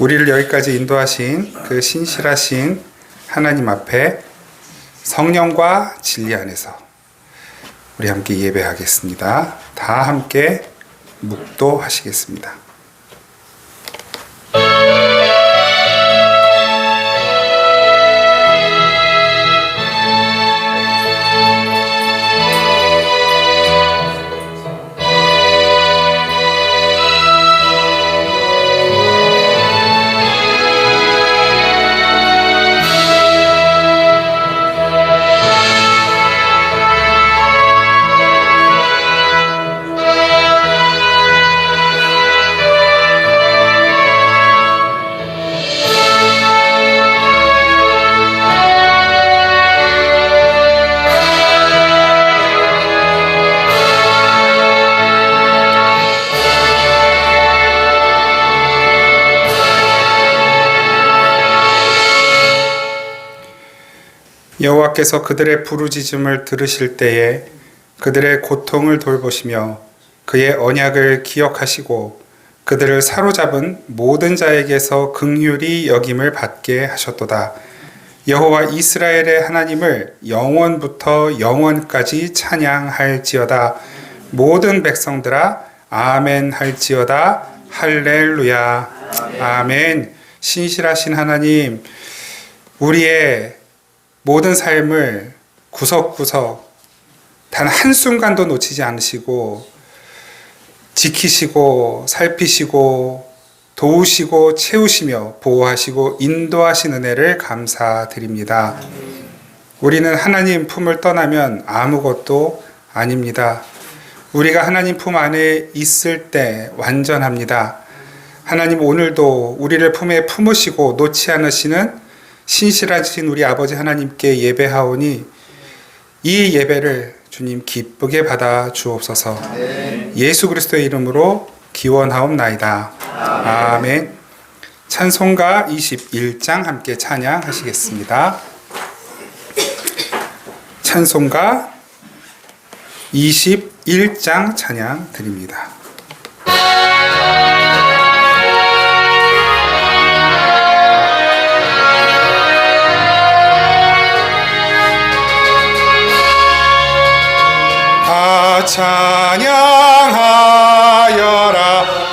우리를 여기까지 인도하신 그 신실하신 하나님 앞에 성령과 진리 안에서 우리 함께 예배하겠습니다. 다 함께 묵도하시겠습니다. 여호와께서 그들의 부르짖음을 들으실 때에 그들의 고통을 돌보시며 그의 언약을 기억하시고 그들을 사로잡은 모든 자에게서 긍휼히 여김을 받게 하셨도다. 여호와 이스라엘의 하나님을 영원부터 영원까지 찬양할지어다. 모든 백성들아 아멘 할지어다. 할렐루야. 아멘. 신실하신 하나님, 우리의 모든 삶을 구석구석 단 한순간도 놓치지 않으시고 지키시고 살피시고 도우시고 채우시며 보호하시고 인도하신 은혜를 감사드립니다. 우리는 하나님 품을 떠나면 아무것도 아닙니다. 우리가 하나님 품 안에 있을 때 완전합니다. 하나님 오늘도 우리를 품에 품으시고 놓지 않으시는 신실하신 우리 아버지 하나님께 예배하오니 이 예배를 주님 기쁘게 받아 주옵소서. 예수 그리스도의 이름으로 기원하옵나이다. 아멘. 찬송가 21장 함께 찬양하시겠습니다. 찬송가 21장 찬양 드립니다. 찬양하여라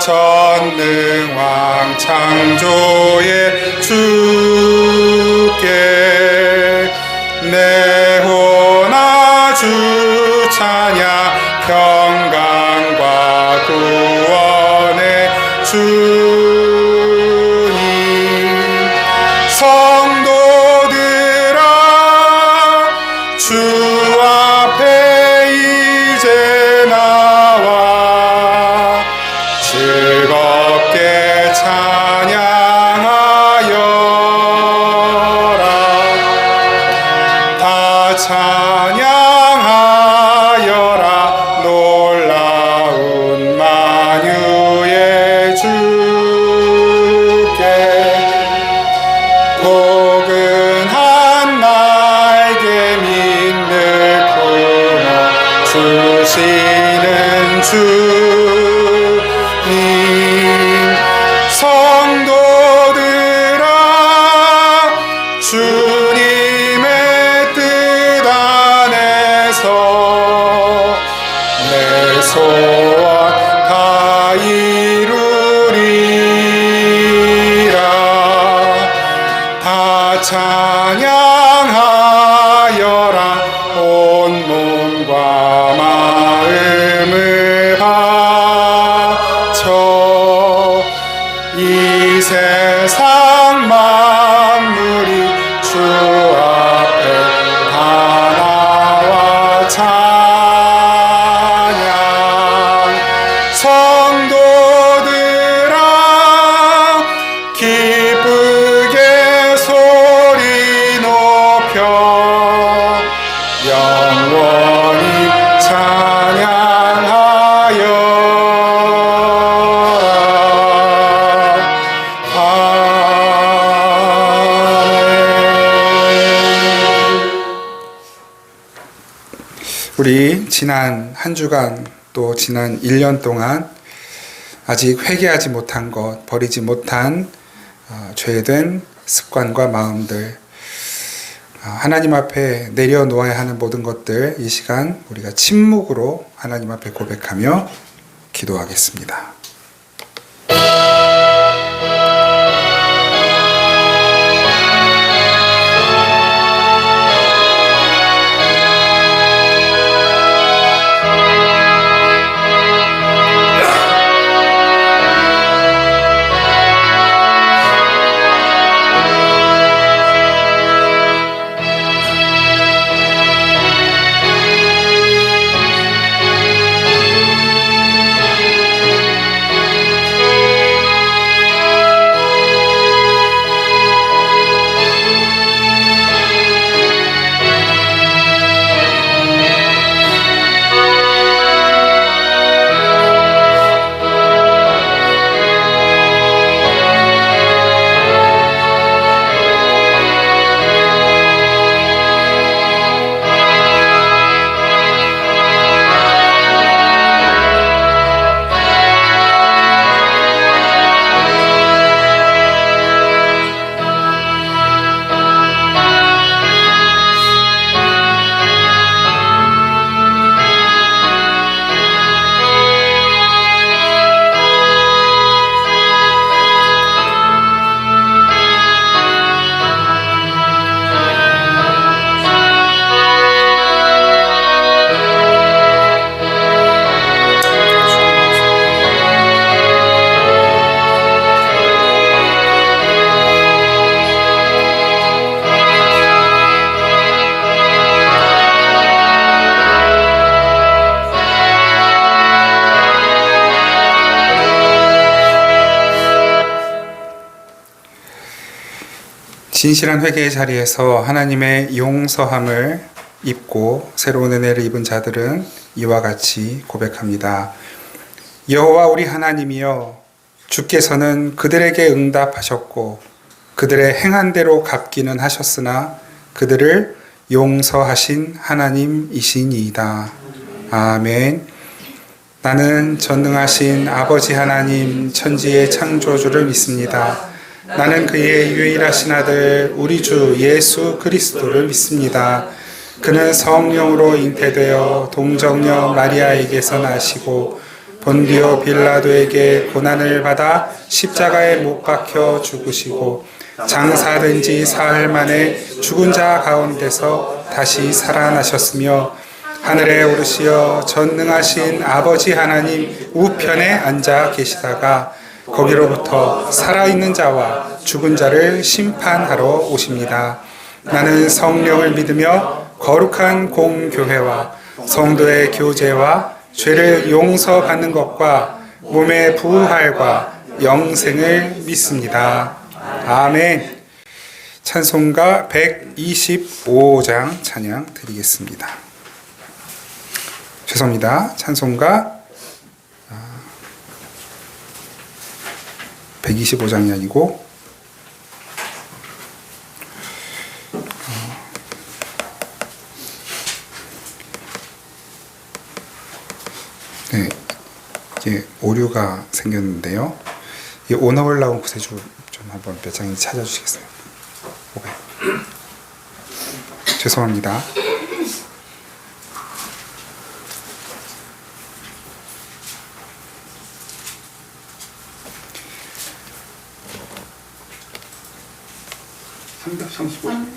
전능왕 창조의 주께 내 혼아 주 찬양 평강과 구원의 주님 성도들아 주 앞에 나와 즐겁게 찬양하여라. 다 찬양하여라. 놀라운 만유의 주께 포근한 나에게 믿는 품어 주시는 주님 성도들아 주님의 뜻 안에서 내 소원 다 이루리라. 다 찬양하여라. 온 몸과 마음을 바쳐 이 세상 만물이 주 앞에 다 나와 찬양 성도들아 기쁘게 소리 높여 영원히 우리 지난 한 주간 또 지난 1년 동안 아직 회개하지 못한 것, 버리지 못한 죄된 습관과 마음들, 하나님 앞에 내려놓아야 하는 모든 것들, 이 시간 우리가 침묵으로 하나님 앞에 고백하며 기도하겠습니다. 진실한 회개의 자리에서 하나님의 용서함을 입고 새로운 은혜를 입은 자들은 이와 같이 고백합니다. 여호와 우리 하나님이여, 주께서는 그들에게 응답하셨고 그들의 행한 대로 갚기는 하셨으나 그들을 용서하신 하나님이시니이다. 아멘. 나는 전능하신 아버지 하나님 천지의 창조주를 믿습니다. 나는 그의 유일하신 아들 우리 주 예수 그리스도를 믿습니다. 그는 성령으로 잉태되어 동정녀 마리아에게서 나시고 본디오 빌라도에게 고난을 받아 십자가에 못 박혀 죽으시고 장사된 지 사흘 만에 죽은 자 가운데서 다시 살아나셨으며 하늘에 오르시어 전능하신 아버지 하나님 우편에 앉아 계시다가 거기로부터 살아있는 자와 죽은 자를 심판하러 오십니다. 나는 성령을 믿으며 거룩한 공교회와 성도의 교제와 죄를 용서받는 것과 몸의 부활과 영생을 믿습니다. 아멘. 찬송가 125장 찬양 드리겠습니다. 죄송합니다. 찬송가 125장이 아니고 네, 이게 오류가 생겼는데요. 이 오너블 나온 구세주 좀 한번 몇 장인지 찾아주시겠어요? 오케이. 죄송합니다.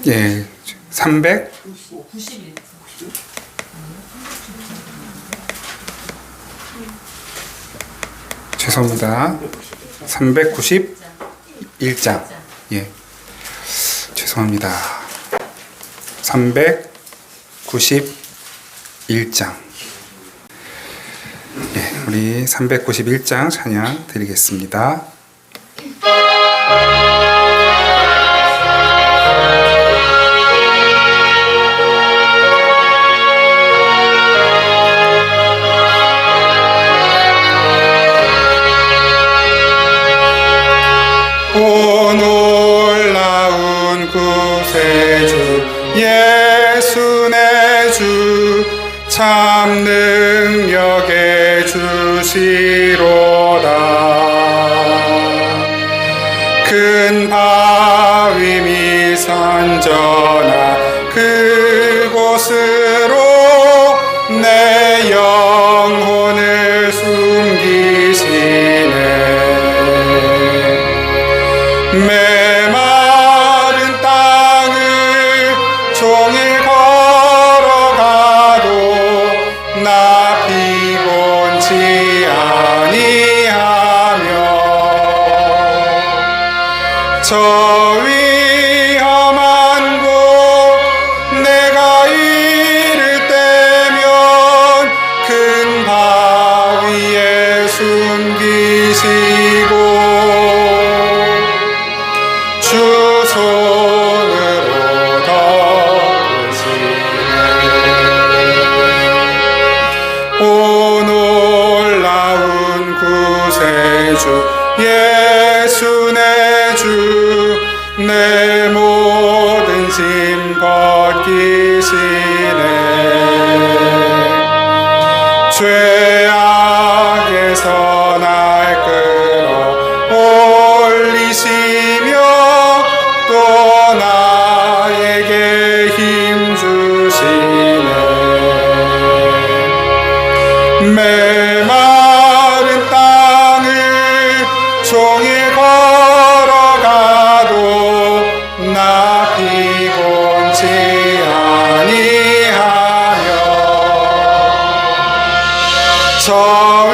예, 391. 죄송합니다. 391장. 예, 죄송합니다. 391장. 예, 우리 391장 찬양 드리겠습니다. 오 놀라운 구세주 예수 내 주 참 능력의 주시로다. 큰 안전한 그곳으로 내 영혼을 숨기시네. 메마른 땅을 종일 걸어가도 나 피곤치 아니하며 저 위험한 곳 내가 이를 때면 큰 바위에 숨기시고 주 손으로 덮으시네. 오 놀라운 구세주 예수 내 주 내 모든 짐 벗기시네. 죄악에서 날 끌어 올리시며 또 나에게 힘 주시네. 메마른 땅을 종일 걸어가도 나 피곤치 아니하며 저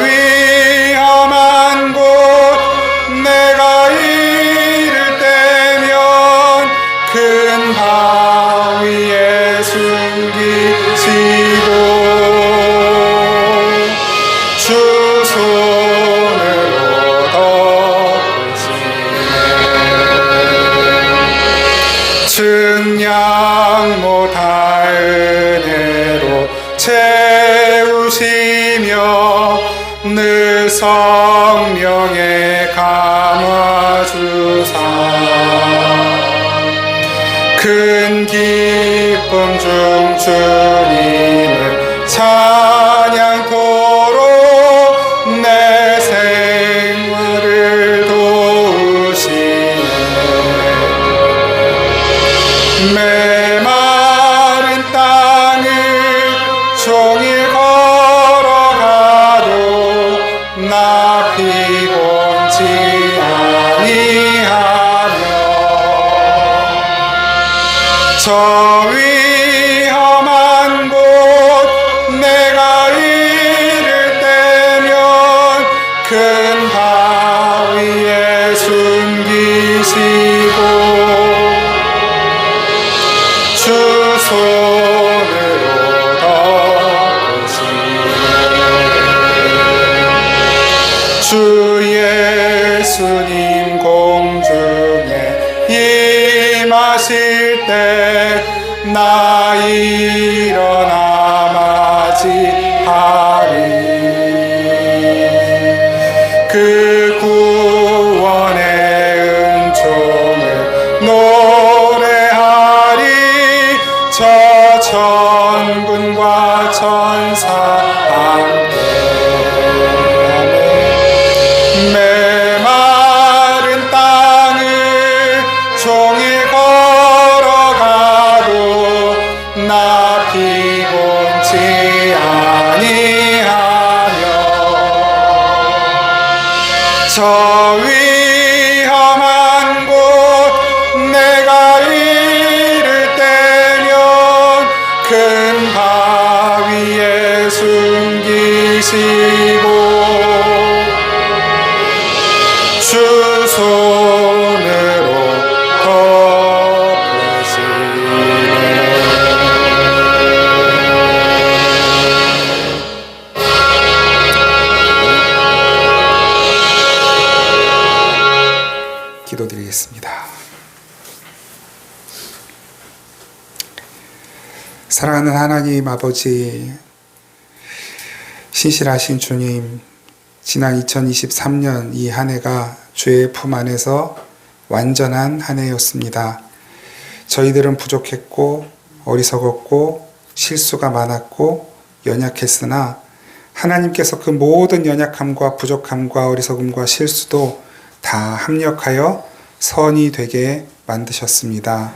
위험한 곳 내가 이를 때면 큰 바위에 숨기시고 주 손으로 덮으시네. 증량 못할 은혜로 채우시며 늘 성령에 감화주사 큰 기쁨 중 주님을 찬양토록 내 생활을 도우시네. 메마른 땅을 종일 걸어가도 나 피곤치 아니하며 저 위험한 곳 내가 이를 때면 큰 바위에 숨기시고 주 손으로 덮으시네. 주 예수님 공중에 임하실 때 나 일어나 맞이하리. 그 구원의 은총을 노래하리. 저 천군과 천사 함께 메마른 땅을 종일 걸어가도 나 피곤치 아니하며 저 위험한 곳 내가 이를 때면 큰 바위에 숨기시고 주 손으로 덮으시네. 기도드리겠습니다. 사랑하는 하나님 아버지, 신실하신 주님, 지난 2023년 이 한 해가 주의 품 안에서 완전한 한 해였습니다. 저희들은 부족했고 어리석었고 실수가 많았고 연약했으나 하나님께서 그 모든 연약함과 부족함과 어리석음과 실수도 다 합력하여 선이 되게 만드셨습니다.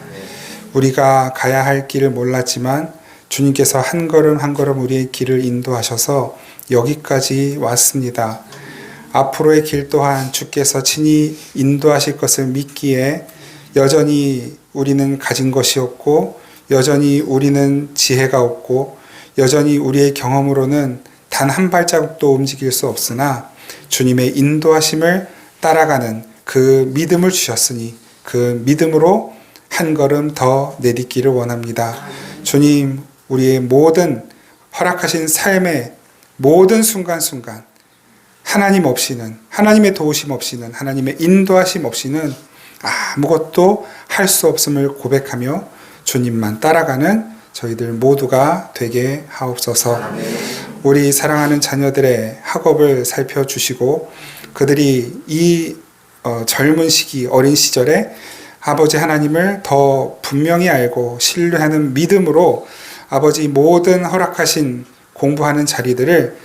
우리가 가야 할 길을 몰랐지만 주님께서 한 걸음 한 걸음 우리의 길을 인도하셔서 여기까지 왔습니다. 앞으로의 길 또한 주께서 친히 인도하실 것을 믿기에 여전히 우리는 가진 것이 없고 여전히 우리는 지혜가 없고 여전히 우리의 경험으로는 단 한 발자국도 움직일 수 없으나 주님의 인도하심을 따라가는 그 믿음을 주셨으니 그 믿음으로 한 걸음 더 내딛기를 원합니다. 주님, 우리의 모든 허락하신 삶의 모든 순간순간 하나님 없이는, 하나님의 도우심 없이는, 하나님의 인도하심 없이는 아무것도 할 수 없음을 고백하며 주님만 따라가는 저희들 모두가 되게 하옵소서. 우리 사랑하는 자녀들의 학업을 살펴주시고 그들이 이 젊은 시기, 어린 시절에 아버지 하나님을 더 분명히 알고 신뢰하는 믿음으로 아버지 모든 허락하신 공부하는 자리들을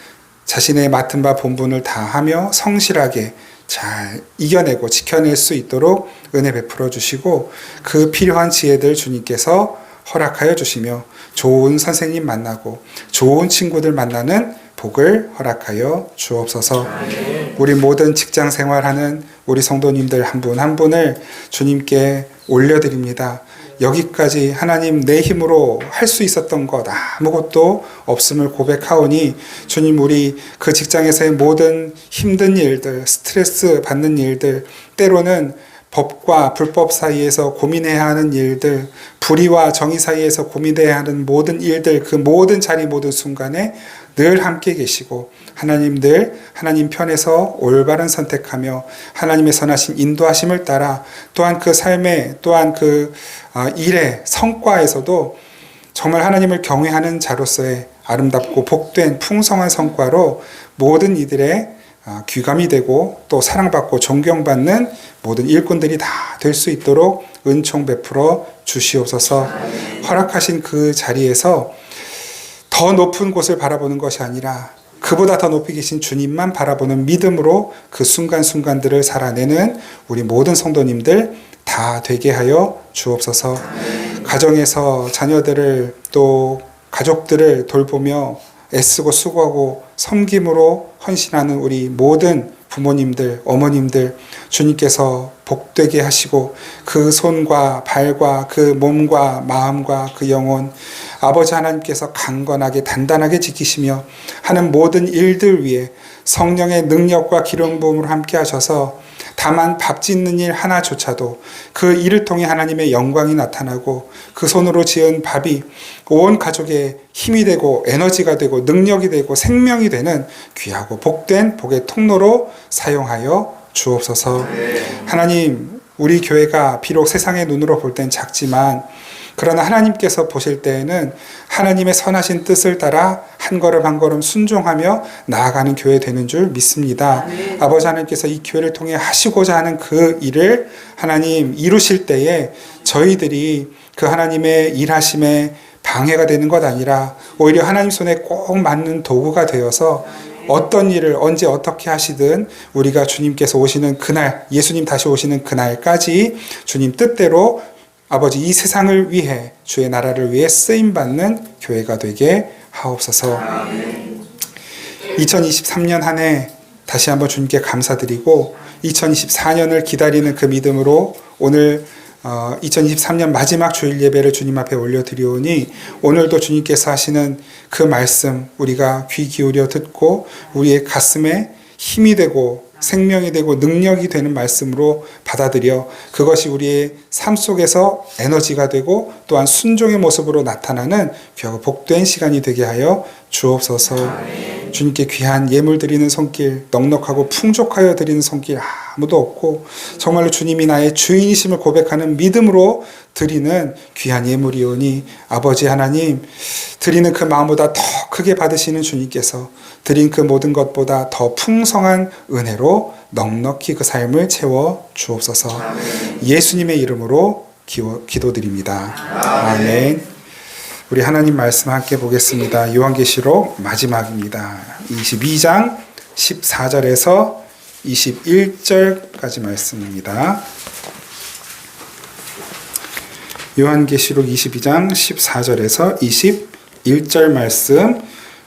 자신의 맡은 바 본분을 다하며 성실하게 잘 이겨내고 지켜낼 수 있도록 은혜 베풀어 주시고 그 필요한 지혜들 주님께서 허락하여 주시며 좋은 선생님 만나고 좋은 친구들 만나는 복을 허락하여 주옵소서. 우리 모든 직장 생활하는 우리 성도님들 한 분 한 분을 주님께 올려드립니다. 여기까지 하나님 내 힘으로 할 수 있었던 것 아무것도 없음을 고백하오니 주님 우리 그 직장에서의 모든 힘든 일들, 스트레스 받는 일들, 때로는 법과 불법 사이에서 고민해야 하는 일들, 불의와 정의 사이에서 고민해야 하는 모든 일들, 그 모든 자리 모든 순간에 늘 함께 계시고 하나님 늘 하나님 편에서 올바른 선택하며 하나님의 선하신 인도하심을 따라 또한 그 삶의 또한 그 일의 성과에서도 정말 하나님을 경외하는 자로서의 아름답고 복된 풍성한 성과로 모든 이들의 귀감이 되고 또 사랑받고 존경받는 모든 일꾼들이 다 될 수 있도록 은총 베풀어 주시옵소서. 허락하신 그 자리에서 더 높은 곳을 바라보는 것이 아니라 그보다 더 높이 계신 주님만 바라보는 믿음으로 그 순간순간들을 살아내는 우리 모든 성도님들 다 되게 하여 주옵소서. 가정에서 자녀들을 또 가족들을 돌보며 애쓰고 수고하고 섬김으로 헌신하는 우리 모든 부모님들, 어머님들 주님께서 복되게 하시고 그 손과 발과 그 몸과 마음과 그 영혼 아버지 하나님께서 강건하게 단단하게 지키시며 하는 모든 일들 위에 성령의 능력과 기름 부음으로 함께 하셔서 다만 밥 짓는 일 하나조차도 그 일을 통해 하나님의 영광이 나타나고 그 손으로 지은 밥이 온 가족의 힘이 되고 에너지가 되고 능력이 되고 생명이 되는 귀하고 복된 복의 통로로 사용하여 주옵소서. 하나님, 우리 교회가 비록 세상의 눈으로 볼 땐 작지만 그러나 하나님께서 보실 때에는 하나님의 선하신 뜻을 따라 한 걸음 한 걸음 순종하며 나아가는 교회 되는 줄 믿습니다. 아버지 하나님께서 이 교회를 통해 하시고자 하는 그 일을 하나님 이루실 때에 저희들이 그 하나님의 일하심에 방해가 되는 것 아니라 오히려 하나님 손에 꼭 맞는 도구가 되어서 어떤 일을 언제 어떻게 하시든 우리가 주님께서 오시는 그날, 예수님 다시 오시는 그날까지 주님 뜻대로 아버지 이 세상을 위해 주의 나라를 위해 쓰임받는 교회가 되게 하옵소서. 2023년 한 해 다시 한번 주님께 감사드리고 2024년을 기다리는 그 믿음으로 오늘 2023년 마지막 주일 예배를 주님 앞에 올려드리오니 오늘도 주님께서 하시는 그 말씀 우리가 귀 기울여 듣고 우리의 가슴에 힘이 되고 생명이 되고 능력이 되는 말씀으로 받아들여 그것이 우리의 삶 속에서 에너지가 되고 또한 순종의 모습으로 나타나는 귀하고 복된 시간이 되게 하여 주옵소서. 주님께 귀한 예물 드리는 손길, 넉넉하고 풍족하여 드리는 손길 아무도 없고 정말로 주님이 나의 주인이심을 고백하는 믿음으로 드리는 귀한 예물이오니 아버지 하나님, 드리는 그 마음보다 더 크게 받으시는 주님께서 드린 그 모든 것보다 더 풍성한 은혜로 넉넉히 그 삶을 채워 주옵소서. 예수님의 이름으로 기도드립니다. 아멘. 우리 하나님 말씀 함께 보겠습니다. 요한계시록 마지막입니다. 22장 14절에서 21절까지 말씀입니다. 요한계시록 22장 14절에서 21절 말씀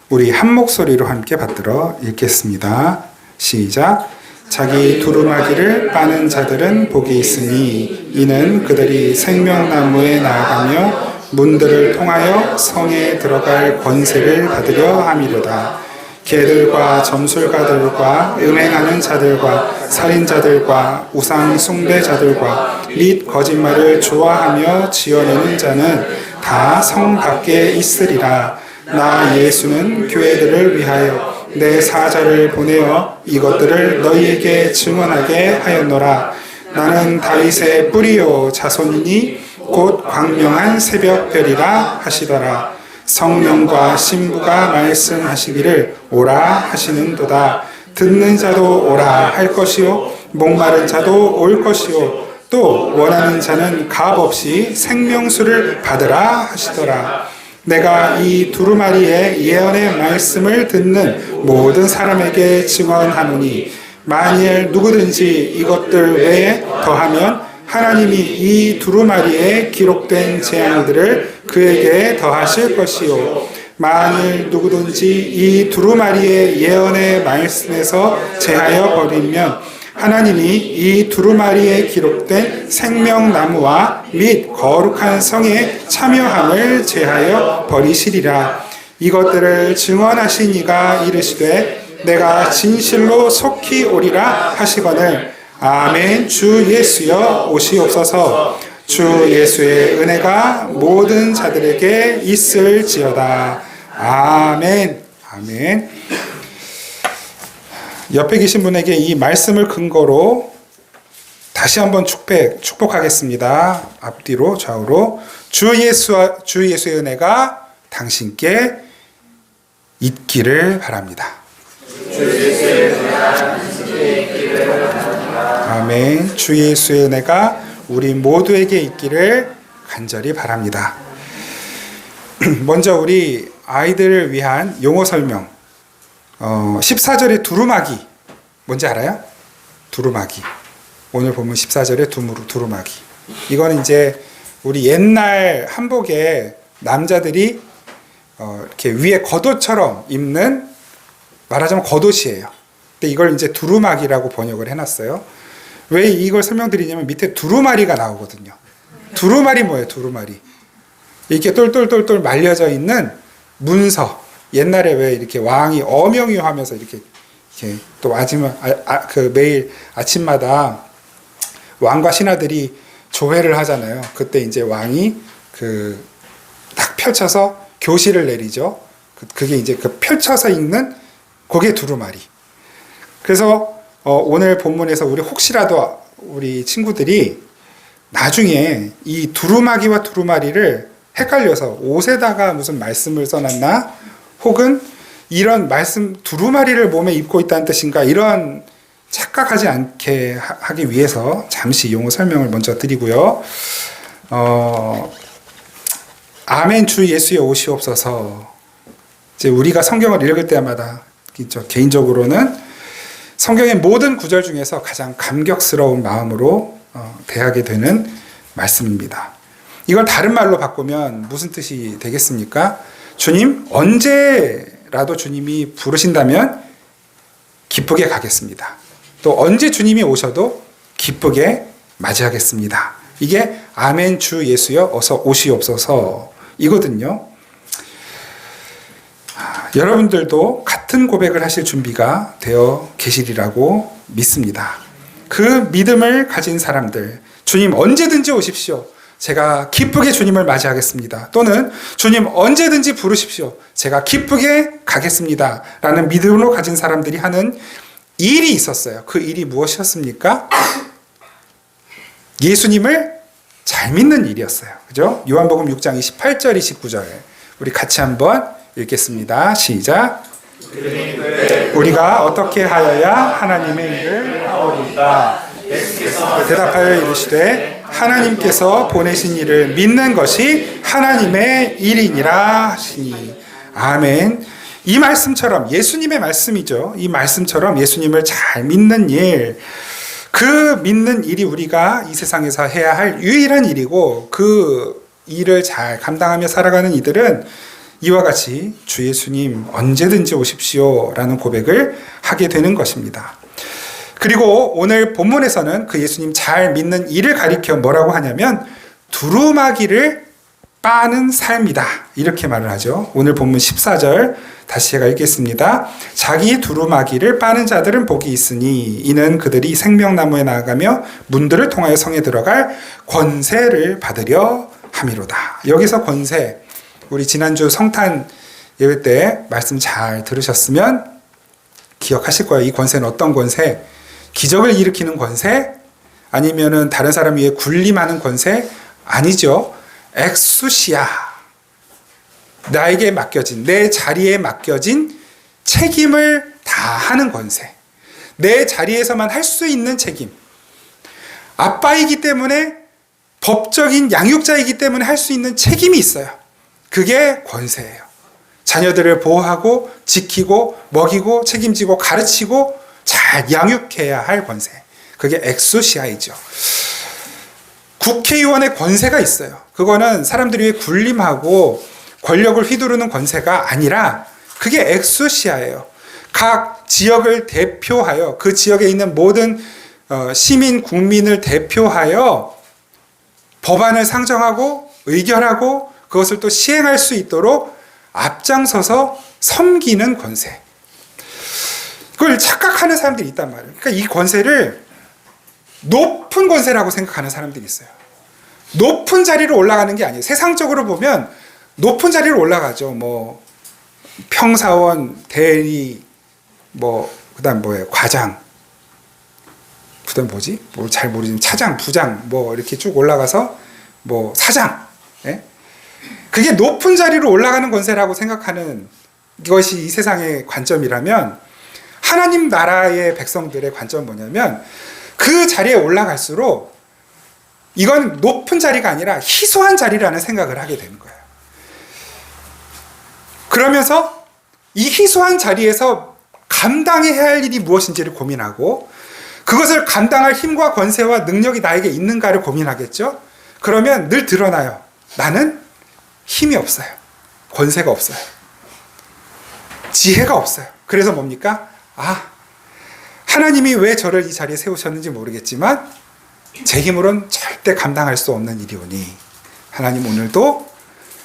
우리 한 목소리로 함께 받들어 읽겠습니다. 시작. 자기 두루마기를 빠는 자들은 복이 있으니 이는 그들이 생명나무에 나아가며 문들을 통하여 성에 들어갈 권세를 받으려 함이로다. 개들과 점술가들과 음행하는 자들과 살인자들과 우상 숭배자들과 및 거짓말을 좋아하며 지어내는 자는 다 성 밖에 있으리라. 나 예수는 교회들을 위하여 내 사자를 보내어 이것들을 너희에게 증언하게 하였노라. 나는 다윗의 뿌리요 자손이니 곧 광명한 새벽별이라 하시더라. 성령과 신부가 말씀하시기를 오라 하시는도다. 듣는 자도 오라 할 것이요 목마른 자도 올 것이요 또 원하는 자는 값없이 생명수를 받으라 하시더라. 내가 이 두루마리의 예언의 말씀을 듣는 모든 사람에게 증언하노니 만일 누구든지 이것들 외에 더하면 하나님이 이 두루마리에 기록된 재앙들을 그에게 더하실 것이요 만일 누구든지 이 두루마리의 예언의 말씀에서 제하여 버리면 하나님이 이 두루마리에 기록된 생명나무와 및 거룩한 성에 참여함을 제하여 버리시리라. 이것들을 증언하신 이가 이르시되 내가 진실로 속히 오리라 하시거늘 아멘. 주 예수여 오시옵소서. 주 예수의 은혜가 모든 자들에게 있을지어다. 아멘. 아멘. 옆에 계신 분에게 이 말씀을 근거로 다시 한번 축복하겠습니다. 앞뒤로 좌우로 주 예수의 은혜가 당신께 있기를 바랍니다. 주 예수의 은혜가 당신께 있기를 바랍니다. 아멘. 주 예수의 은혜가 우리 모두에게 있기를 간절히 바랍니다. 먼저 우리 아이들을 위한 용어 설명. 14절의 두루마기 뭔지 알아요? 두루마기. 오늘 보면 14절의 두루마기. 이거는 이제 우리 옛날 한복에 남자들이 이렇게 위에 겉옷처럼 입는 말하자면 겉옷이에요. 근데 이걸 이제 두루마기라고 번역을 해놨어요. 왜 이걸 설명드리냐면 밑에 두루마리가 나오거든요. 두루마리 뭐예요? 두루마리. 이렇게 똘똘똘똘 말려져 있는 문서. 옛날에 왜 이렇게 왕이 어명이하면서 이렇게 또 마지막 매일 아침마다 왕과 신하들이 조회를 하잖아요. 그때 이제 왕이 딱 펼쳐서 교시를 내리죠. 그게 이제 펼쳐서 읽는 그게 두루마리. 그래서 오늘 본문에서 혹시라도 우리 친구들이 나중에 이 두루마기와 두루마리를 헷갈려서 옷에다가 무슨 말씀을 써놨나? 혹은 이런 말씀 두루마리를 몸에 입고 있다는 뜻인가? 이런 착각하지 않게 하기 위해서 잠시 용어 설명을 먼저 드리고요. 아멘 주 예수의 오시옵소서. 이제 우리가 성경을 읽을 때마다 개인적으로는 성경의 모든 구절 중에서 가장 감격스러운 마음으로 대하게 되는 말씀입니다. 이걸 다른 말로 바꾸면 무슨 뜻이 되겠습니까? 주님, 언제라도 주님이 부르신다면 기쁘게 가겠습니다. 또 언제 주님이 오셔도 기쁘게 맞이하겠습니다. 이게 아멘 주 예수여 어서 오시옵소서 이거든요. 여러분들도 같은 고백을 하실 준비가 되어 계시리라고 믿습니다. 그 믿음을 가진 사람들, 주님 언제든지 오십시오. 제가 기쁘게 주님을 맞이하겠습니다. 또는 주님 언제든지 부르십시오. 제가 기쁘게 가겠습니다. 라는 믿음으로 가진 사람들이 하는 일이 있었어요. 그 일이 무엇이었습니까? 예수님을 잘 믿는 일이었어요. 그죠? 요한복음 6장 28절 29절 우리 같이 한번 읽겠습니다. 시작. 우리가 어떻게 하여야 하나님의 일을 하오리까? 대답하여 이르시되 하나님께서 보내신 일을 믿는 것이 하나님의 일이니라 하시니. 아멘. 이 말씀처럼 예수님의 말씀이죠. 이 말씀처럼 예수님을 잘 믿는 일, 그 믿는 일이 우리가 이 세상에서 해야 할 유일한 일이고 그 일을 잘 감당하며 살아가는 이들은 이와 같이 주 예수님 언제든지 오십시오 라는 고백을 하게 되는 것입니다. 그리고 오늘 본문에서는 그 예수님 잘 믿는 이를 가리켜 뭐라고 하냐면 두루마기를 빠는 삶이다 이렇게 말을 하죠. 오늘 본문 14절 다시 제가 읽겠습니다. 자기 두루마기를 빠는 자들은 복이 있으니 이는 그들이 생명나무에 나아가며 문들을 통하여 성에 들어갈 권세를 받으려 함이로다. 여기서 권세, 우리 지난주 성탄 예배 때 말씀 잘 들으셨으면 기억하실 거예요. 이 권세는 어떤 권세? 기적을 일으키는 권세? 아니면은 다른 사람 위에 군림하는 권세? 아니죠. 엑수시아. 나에게 맡겨진, 내 자리에 맡겨진 책임을 다하는 권세. 내 자리에서만 할 수 있는 책임. 아빠이기 때문에, 법적인 양육자이기 때문에 할 수 있는 책임이 있어요. 그게 권세예요. 자녀들을 보호하고 지키고 먹이고 책임지고 가르치고 잘 양육해야 할 권세. 그게 엑소시아이죠. 국회의원의 권세가 있어요. 그거는 사람들 위해 군림하고 권력을 휘두르는 권세가 아니라 그게 엑소시아예요. 각 지역을 대표하여 그 지역에 있는 모든 시민, 국민을 대표하여 법안을 상정하고 의결하고 그것을 또 시행할 수 있도록 앞장서서 섬기는 권세. 그걸 착각하는 사람들이 있단 말이에요. 그러니까 이 권세를 높은 권세라고 생각하는 사람들이 있어요. 높은 자리로 올라가는 게 아니에요. 세상적으로 보면 높은 자리로 올라가죠. 뭐 평사원, 대리, 뭐 그다음 뭐예요? 과장. 그다음 뭐지? 뭐 잘 모르지만 차장, 부장, 뭐 이렇게 쭉 올라가서 뭐 사장. 예? 그게 높은 자리로 올라가는 권세라고 생각하는 이것이 이 세상의 관점이라면 하나님 나라의 백성들의 관점은 뭐냐면 그 자리에 올라갈수록 이건 높은 자리가 아니라 희소한 자리라는 생각을 하게 되는 거예요. 그러면서 이 희소한 자리에서 감당해야 할 일이 무엇인지를 고민하고 그것을 감당할 힘과 권세와 능력이 나에게 있는가를 고민하겠죠. 그러면 늘 드러나요. 나는 힘이 없어요. 권세가 없어요. 지혜가 없어요. 그래서 뭡니까? 하나님이 왜 저를 이 자리에 세우셨는지 모르겠지만 제 힘으로는 절대 감당할 수 없는 일이오니 하나님 오늘도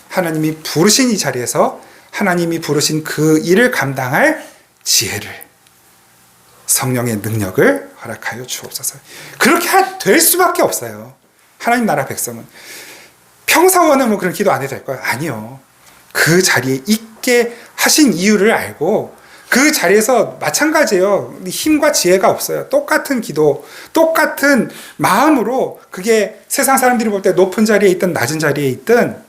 하나님이 부르신 이 자리에서 하나님이 부르신 그 일을 감당할 지혜를 성령의 능력을 허락하여 주옵소서. 그렇게 될 수밖에 없어요. 하나님 나라 백성은. 평사원은 뭐 그런 기도 안 해도 될 거예요. 아니요. 그 자리에 있게 하신 이유를 알고 그 자리에서 마찬가지예요. 힘과 지혜가 없어요. 똑같은 기도, 똑같은 마음으로 그게 세상 사람들이 볼 때 높은 자리에 있든 낮은 자리에 있든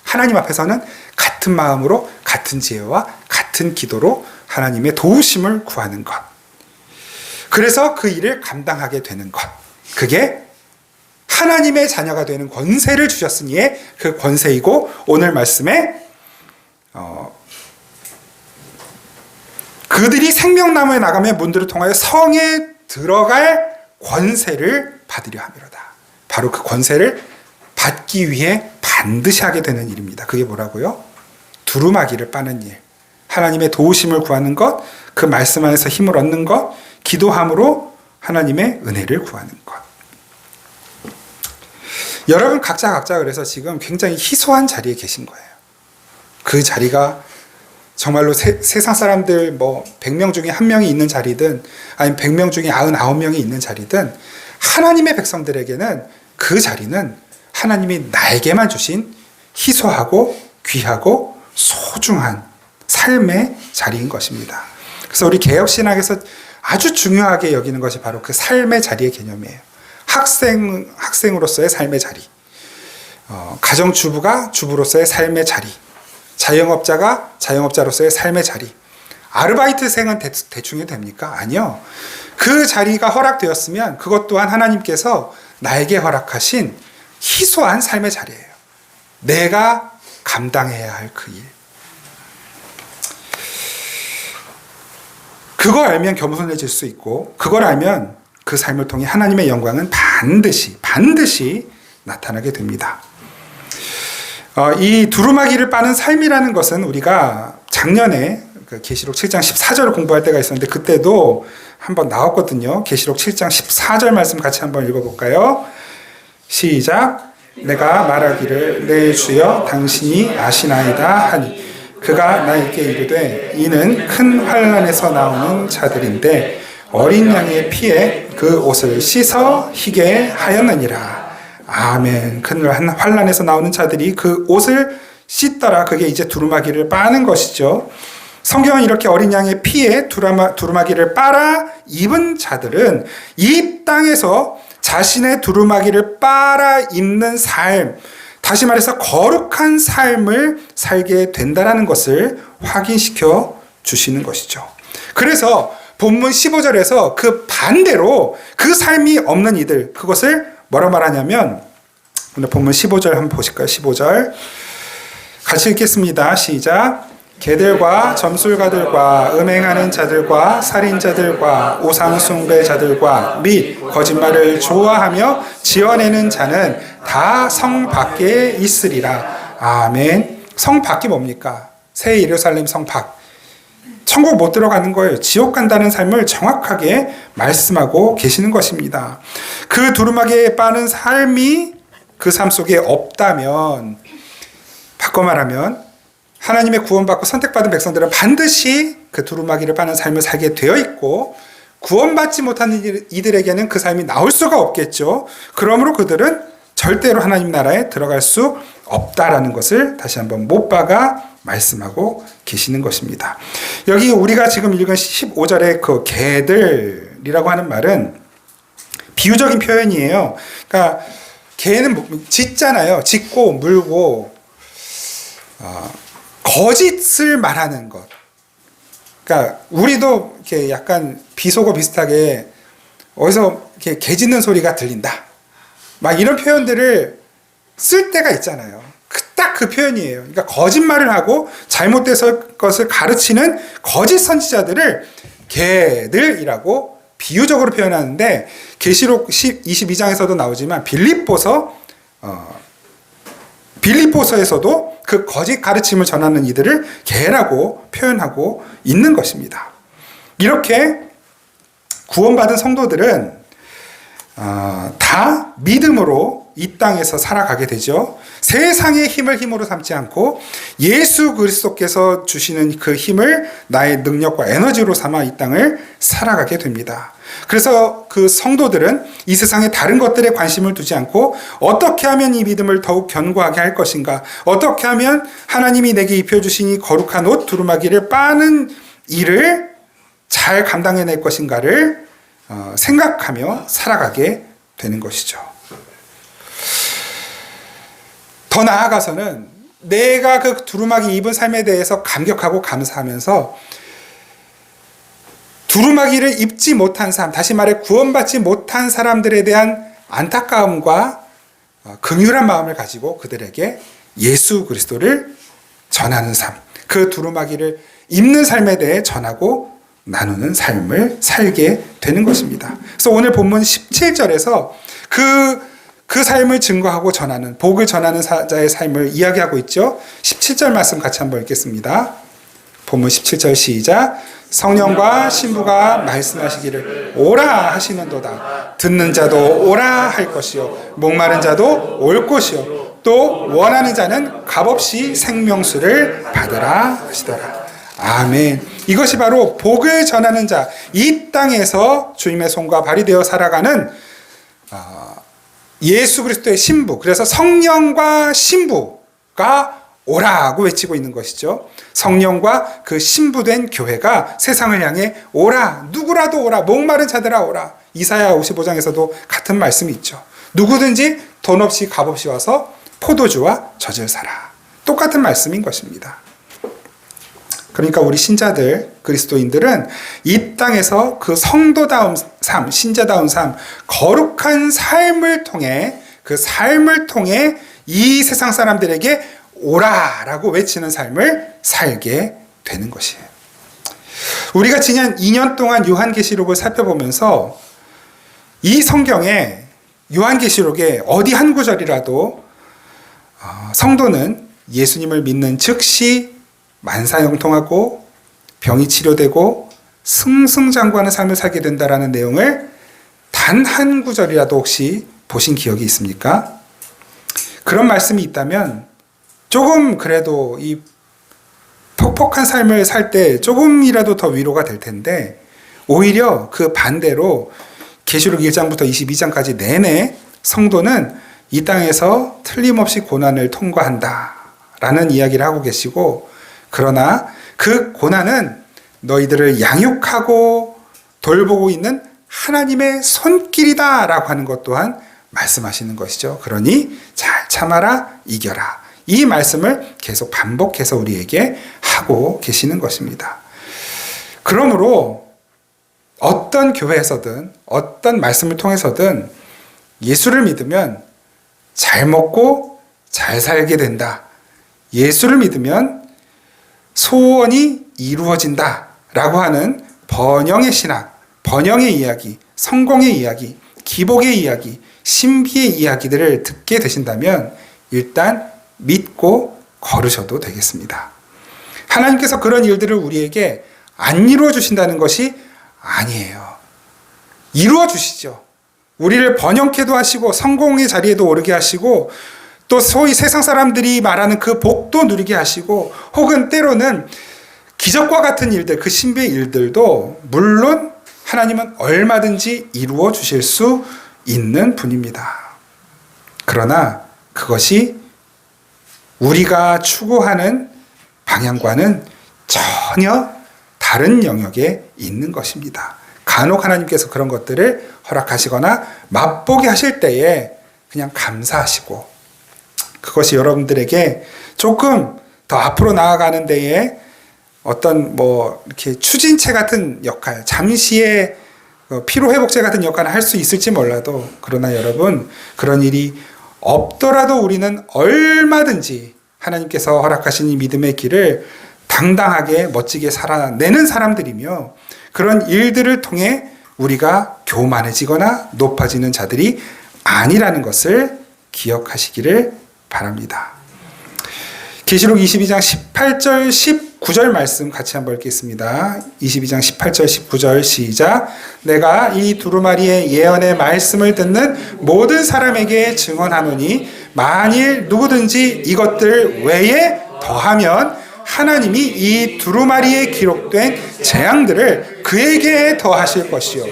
하나님 앞에서는 같은 마음으로 같은 지혜와 같은 기도로 하나님의 도우심을 구하는 것. 그래서 그 일을 감당하게 되는 것. 그게 하나님의 자녀가 되는 권세를 주셨으니에 그 권세이고 오늘 말씀에 그들이 생명나무에 나가며 문들을 통하여 성에 들어갈 권세를 받으려 함이로다. 바로 그 권세를 받기 위해 반드시 하게 되는 일입니다. 그게 뭐라고요? 두루마기를 빠는 일. 하나님의 도우심을 구하는 것, 그 말씀 안에서 힘을 얻는 것, 기도함으로 하나님의 은혜를 구하는 것. 여러분 각자 그래서 지금 굉장히 희소한 자리에 계신 거예요. 그 자리가 정말로 세상 사람들 뭐 100명 중에 1명이 있는 자리든 아니면 100명 중에 99명이 있는 자리든 하나님의 백성들에게는 그 자리는 하나님이 나에게만 주신 희소하고 귀하고 소중한 삶의 자리인 것입니다. 그래서 우리 개혁신학에서 아주 중요하게 여기는 것이 바로 그 삶의 자리의 개념이에요. 학생으로서의 삶의 자리, 가정주부가 주부로서의 삶의 자리, 자영업자가 자영업자로서의 삶의 자리. 아르바이트생은 대충 해도 됩니까? 아니요. 그 자리가 허락되었으면 그것 또한 하나님께서 나에게 허락하신 희소한 삶의 자리예요. 내가 감당해야 할 그 일. 그걸 알면 겸손해질 수 있고 그걸 알면 그 삶을 통해 하나님의 영광은 반드시 나타나게 됩니다. 이 두루마기를 빠는 삶이라는 것은 우리가 작년에 계시록 7장 14절을 공부할 때가 있었는데 그때도 한번 나왔거든요. 계시록 7장 14절 말씀 같이 한번 읽어볼까요? 시작. 내가 말하기를 내 주여 당신이 아시나이다 하니 그가 나에게 이르되 이는 큰 환난에서 나오는 자들인데 어린 양의 피에 그 옷을 씻어 희게 하였느니라. 아멘. 큰 환난에서 나오는 자들이 그 옷을 씻더라. 그게 이제 두루마기를 빠는 것이죠. 성경은 이렇게 어린 양의 피에 두루마기를 빨아 입은 자들은 이 땅에서 자신의 두루마기를 빨아 입는 삶, 다시 말해서 거룩한 삶을 살게 된다는 것을 확인시켜 주시는 것이죠. 그래서 본문 15절에서 그 반대로 그 삶이 없는 이들, 그것을 뭐라 말하냐면, 오늘 본문 15절 한번 보실까요? 15절 같이 읽겠습니다. 시작. 개들과 점술가들과 음행하는 자들과 살인자들과 우상숭배자들과 및 거짓말을 좋아하며 지어내는 자는 다 성 밖에 있으리라. 아멘. 성 밖이 뭡니까? 새 예루살렘 성 밖. 천국 못 들어가는 거예요. 지옥 간다는 삶을 정확하게 말씀하고 계시는 것입니다. 그 두루마기에 빠는 삶이 그 삶 속에 없다면, 바꿔 말하면 하나님의 구원받고 선택받은 백성들은 반드시 그 두루마기를 빠는 삶을 살게 되어 있고, 구원받지 못한 이들에게는 그 삶이 나올 수가 없겠죠. 그러므로 그들은 절대로 하나님 나라에 들어갈 수 없다라는 것을 다시 한번 못 박아 말씀하고 계시는 것입니다. 여기 우리가 지금 읽은 15절의 그 개들이라고 하는 말은 비유적인 표현이에요. 그러니까 개는 짖잖아요. 짖고 물고 거짓을 말하는 것. 그러니까 우리도 이렇게 약간 비속어 비슷하게 어디서 이렇게 개 짖는 소리가 들린다. 막 이런 표현들을 쓸 때가 있잖아요. 딱 그 표현이에요. 그러니까 거짓말을 하고 잘못된 것을 가르치는 거짓 선지자들을 개들이라고 비유적으로 표현하는데, 계시록 22장에서도 나오지만 빌립보서에서도 그 거짓 가르침을 전하는 이들을 개라고 표현하고 있는 것입니다. 이렇게 구원받은 성도들은 다 믿음으로 이 땅에서 살아가게 되죠. 세상의 힘으로 삼지 않고 예수 그리스도께서 주시는 그 힘을 나의 능력과 에너지로 삼아 이 땅을 살아가게 됩니다. 그래서 그 성도들은 이 세상의 다른 것들에 관심을 두지 않고 어떻게 하면 이 믿음을 더욱 견고하게 할 것인가, 어떻게 하면 하나님이 내게 입혀주신 이 거룩한 옷 두루마기를 빠는 일을 잘 감당해낼 것인가를 생각하며 살아가게 되는 것이죠. 더 나아가서는 내가 그 두루마기 입은 삶에 대해서 감격하고 감사하면서 두루마기를 입지 못한 삶, 다시 말해 구원받지 못한 사람들에 대한 안타까움과 긍휼한 마음을 가지고 그들에게 예수 그리스도를 전하는 삶, 그 두루마기를 입는 삶에 대해 전하고 나누는 삶을 살게 되는 것입니다. 그래서 오늘 본문 17절에서 그 삶을 증거하고 전하는, 복을 전하는 자의 삶을 이야기하고 있죠. 17절 말씀 같이 한번 읽겠습니다. 본문 17절 시작. 성령과 신부가 말씀하시기를 오라 하시는도다. 듣는 자도 오라 할 것이요 목마른 자도 올 것이요 또 원하는 자는 값없이 생명수를 받으라 하시더라. 아멘. 이것이 바로 복을 전하는 자, 이 땅에서 주님의 손과 발이 되어 살아가는 예수 그리스도의 신부, 그래서 성령과 신부가 오라고 외치고 있는 것이죠. 성령과 그 신부된 교회가 세상을 향해 오라, 누구라도 오라, 목마른 자들아 오라. 이사야 55장에서도 같은 말씀이 있죠. 누구든지 돈 없이 값 없이 와서 포도주와 젖을 사라. 똑같은 말씀인 것입니다. 그러니까 우리 신자들, 그리스도인들은 이 땅에서 그 성도다운 삶, 신자다운 삶, 거룩한 삶을 통해, 그 삶을 통해 이 세상 사람들에게 오라라고 외치는 삶을 살게 되는 것이에요. 우리가 지난 2년 동안 요한계시록을 살펴보면서 이 성경에, 요한계시록에 어디 한 구절이라도 성도는 예수님을 믿는 즉시 만사형통하고 병이 치료되고 승승장구하는 삶을 살게 된다라는 내용을 단 한 구절이라도 혹시 보신 기억이 있습니까? 그런 말씀이 있다면 조금 그래도 이 퍽퍽한 삶을 살 때 조금이라도 더 위로가 될 텐데, 오히려 그 반대로 계시록 1장부터 22장까지 내내 성도는 이 땅에서 틀림없이 고난을 통과한다 라는 이야기를 하고 계시고, 그러나 그 고난은 너희들을 양육하고 돌보고 있는 하나님의 손길이다 라고 하는 것 또한 말씀하시는 것이죠. 그러니 잘 참아라, 이겨라. 이 말씀을 계속 반복해서 우리에게 하고 계시는 것입니다. 그러므로 어떤 교회에서든 어떤 말씀을 통해서든 예수를 믿으면 잘 먹고 잘 살게 된다. 예수를 믿으면 소원이 이루어진다 라고 하는 번영의 신학, 번영의 이야기, 성공의 이야기, 기복의 이야기, 신비의 이야기들을 듣게 되신다면 일단 믿고 걸으셔도 되겠습니다. 하나님께서 그런 일들을 우리에게 안 이루어 주신다는 것이 아니에요. 이루어 주시죠. 우리를 번영케도 하시고 성공의 자리에도 오르게 하시고 또 소위 세상 사람들이 말하는 그 복도 누리게 하시고 혹은 때로는 기적과 같은 일들, 그 신비의 일들도 물론 하나님은 얼마든지 이루어 주실 수 있는 분입니다. 그러나 그것이 우리가 추구하는 방향과는 전혀 다른 영역에 있는 것입니다. 간혹 하나님께서 그런 것들을 허락하시거나 맛보게 하실 때에 그냥 감사하시고, 그것이 여러분들에게 조금 더 앞으로 나아가는 데에 어떤 이렇게 추진체 같은 역할, 잠시의 피로회복제 같은 역할을 할 수 있을지 몰라도, 그러나 여러분, 그런 일이 없더라도 우리는 얼마든지 하나님께서 허락하신 이 믿음의 길을 당당하게 멋지게 살아내는 사람들이며, 그런 일들을 통해 우리가 교만해지거나 높아지는 자들이 아니라는 것을 기억하시기를 바랍니다. 계시록 22장 18절 19절 말씀 같이 한번 읽겠습니다. 22장 18절 19절 시작. 내가 이 두루마리의 예언의 말씀을 듣는 모든 사람에게 증언하노니 만일 누구든지 이것들 외에 더하면 하나님이 이 두루마리에 기록된 재앙들을 그에게 더하실 것이요,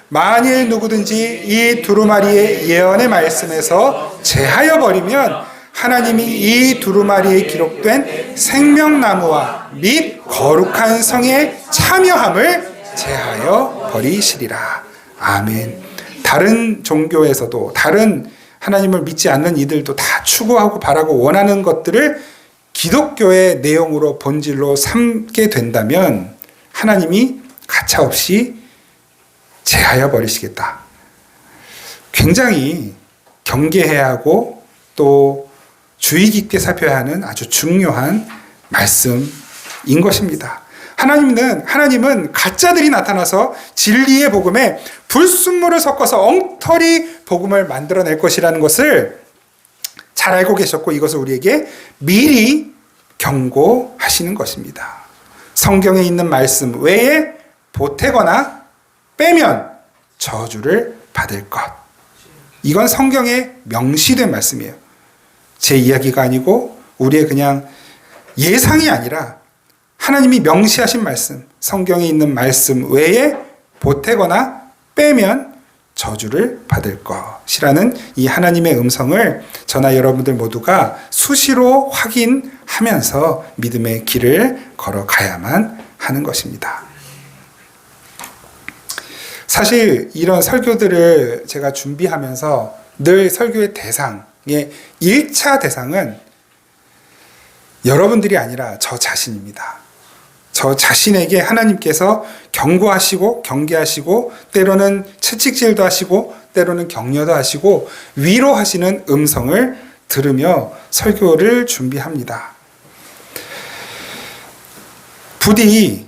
만일 누구든지 이 두루마리의 예언의 말씀에서 제하여 버리면 하나님이 이 두루마리에 기록된 생명나무와 및 거룩한 성에 참여함을 제하여 버리시리라. 아멘. 다른 종교에서도, 다른 하나님을 믿지 않는 이들도 다 추구하고 바라고 원하는 것들을 기독교의 내용으로 본질로 삼게 된다면 하나님이 가차없이 제하여 버리시겠다. 굉장히 경계해야 하고 또 주의 깊게 살펴야 하는 아주 중요한 말씀인 것입니다. 하나님은 가짜들이 나타나서 진리의 복음에 불순물을 섞어서 엉터리 복음을 만들어낼 것이라는 것을 잘 알고 계셨고, 이것을 우리에게 미리 경고하시는 것입니다. 성경에 있는 말씀 외에 보태거나 빼면 저주를 받을 것. 이건 성경에 명시된 말씀이에요. 제 이야기가 아니고 우리의 그냥 예상이 아니라 하나님이 명시하신 말씀, 성경에 있는 말씀 외에 보태거나 빼면 저주를 받을 것이라는 이 하나님의 음성을 저나 여러분들 모두가 수시로 확인하면서 믿음의 길을 걸어가야만 하는 것입니다. 사실 이런 설교들을 제가 준비하면서 늘 설교의 대상의 1차 대상은 여러분들이 아니라 저 자신입니다. 저 자신에게 하나님께서 경고하시고 경계하시고 때로는 채찍질도 하시고 때로는 격려도 하시고 위로하시는 음성을 들으며 설교를 준비합니다. 부디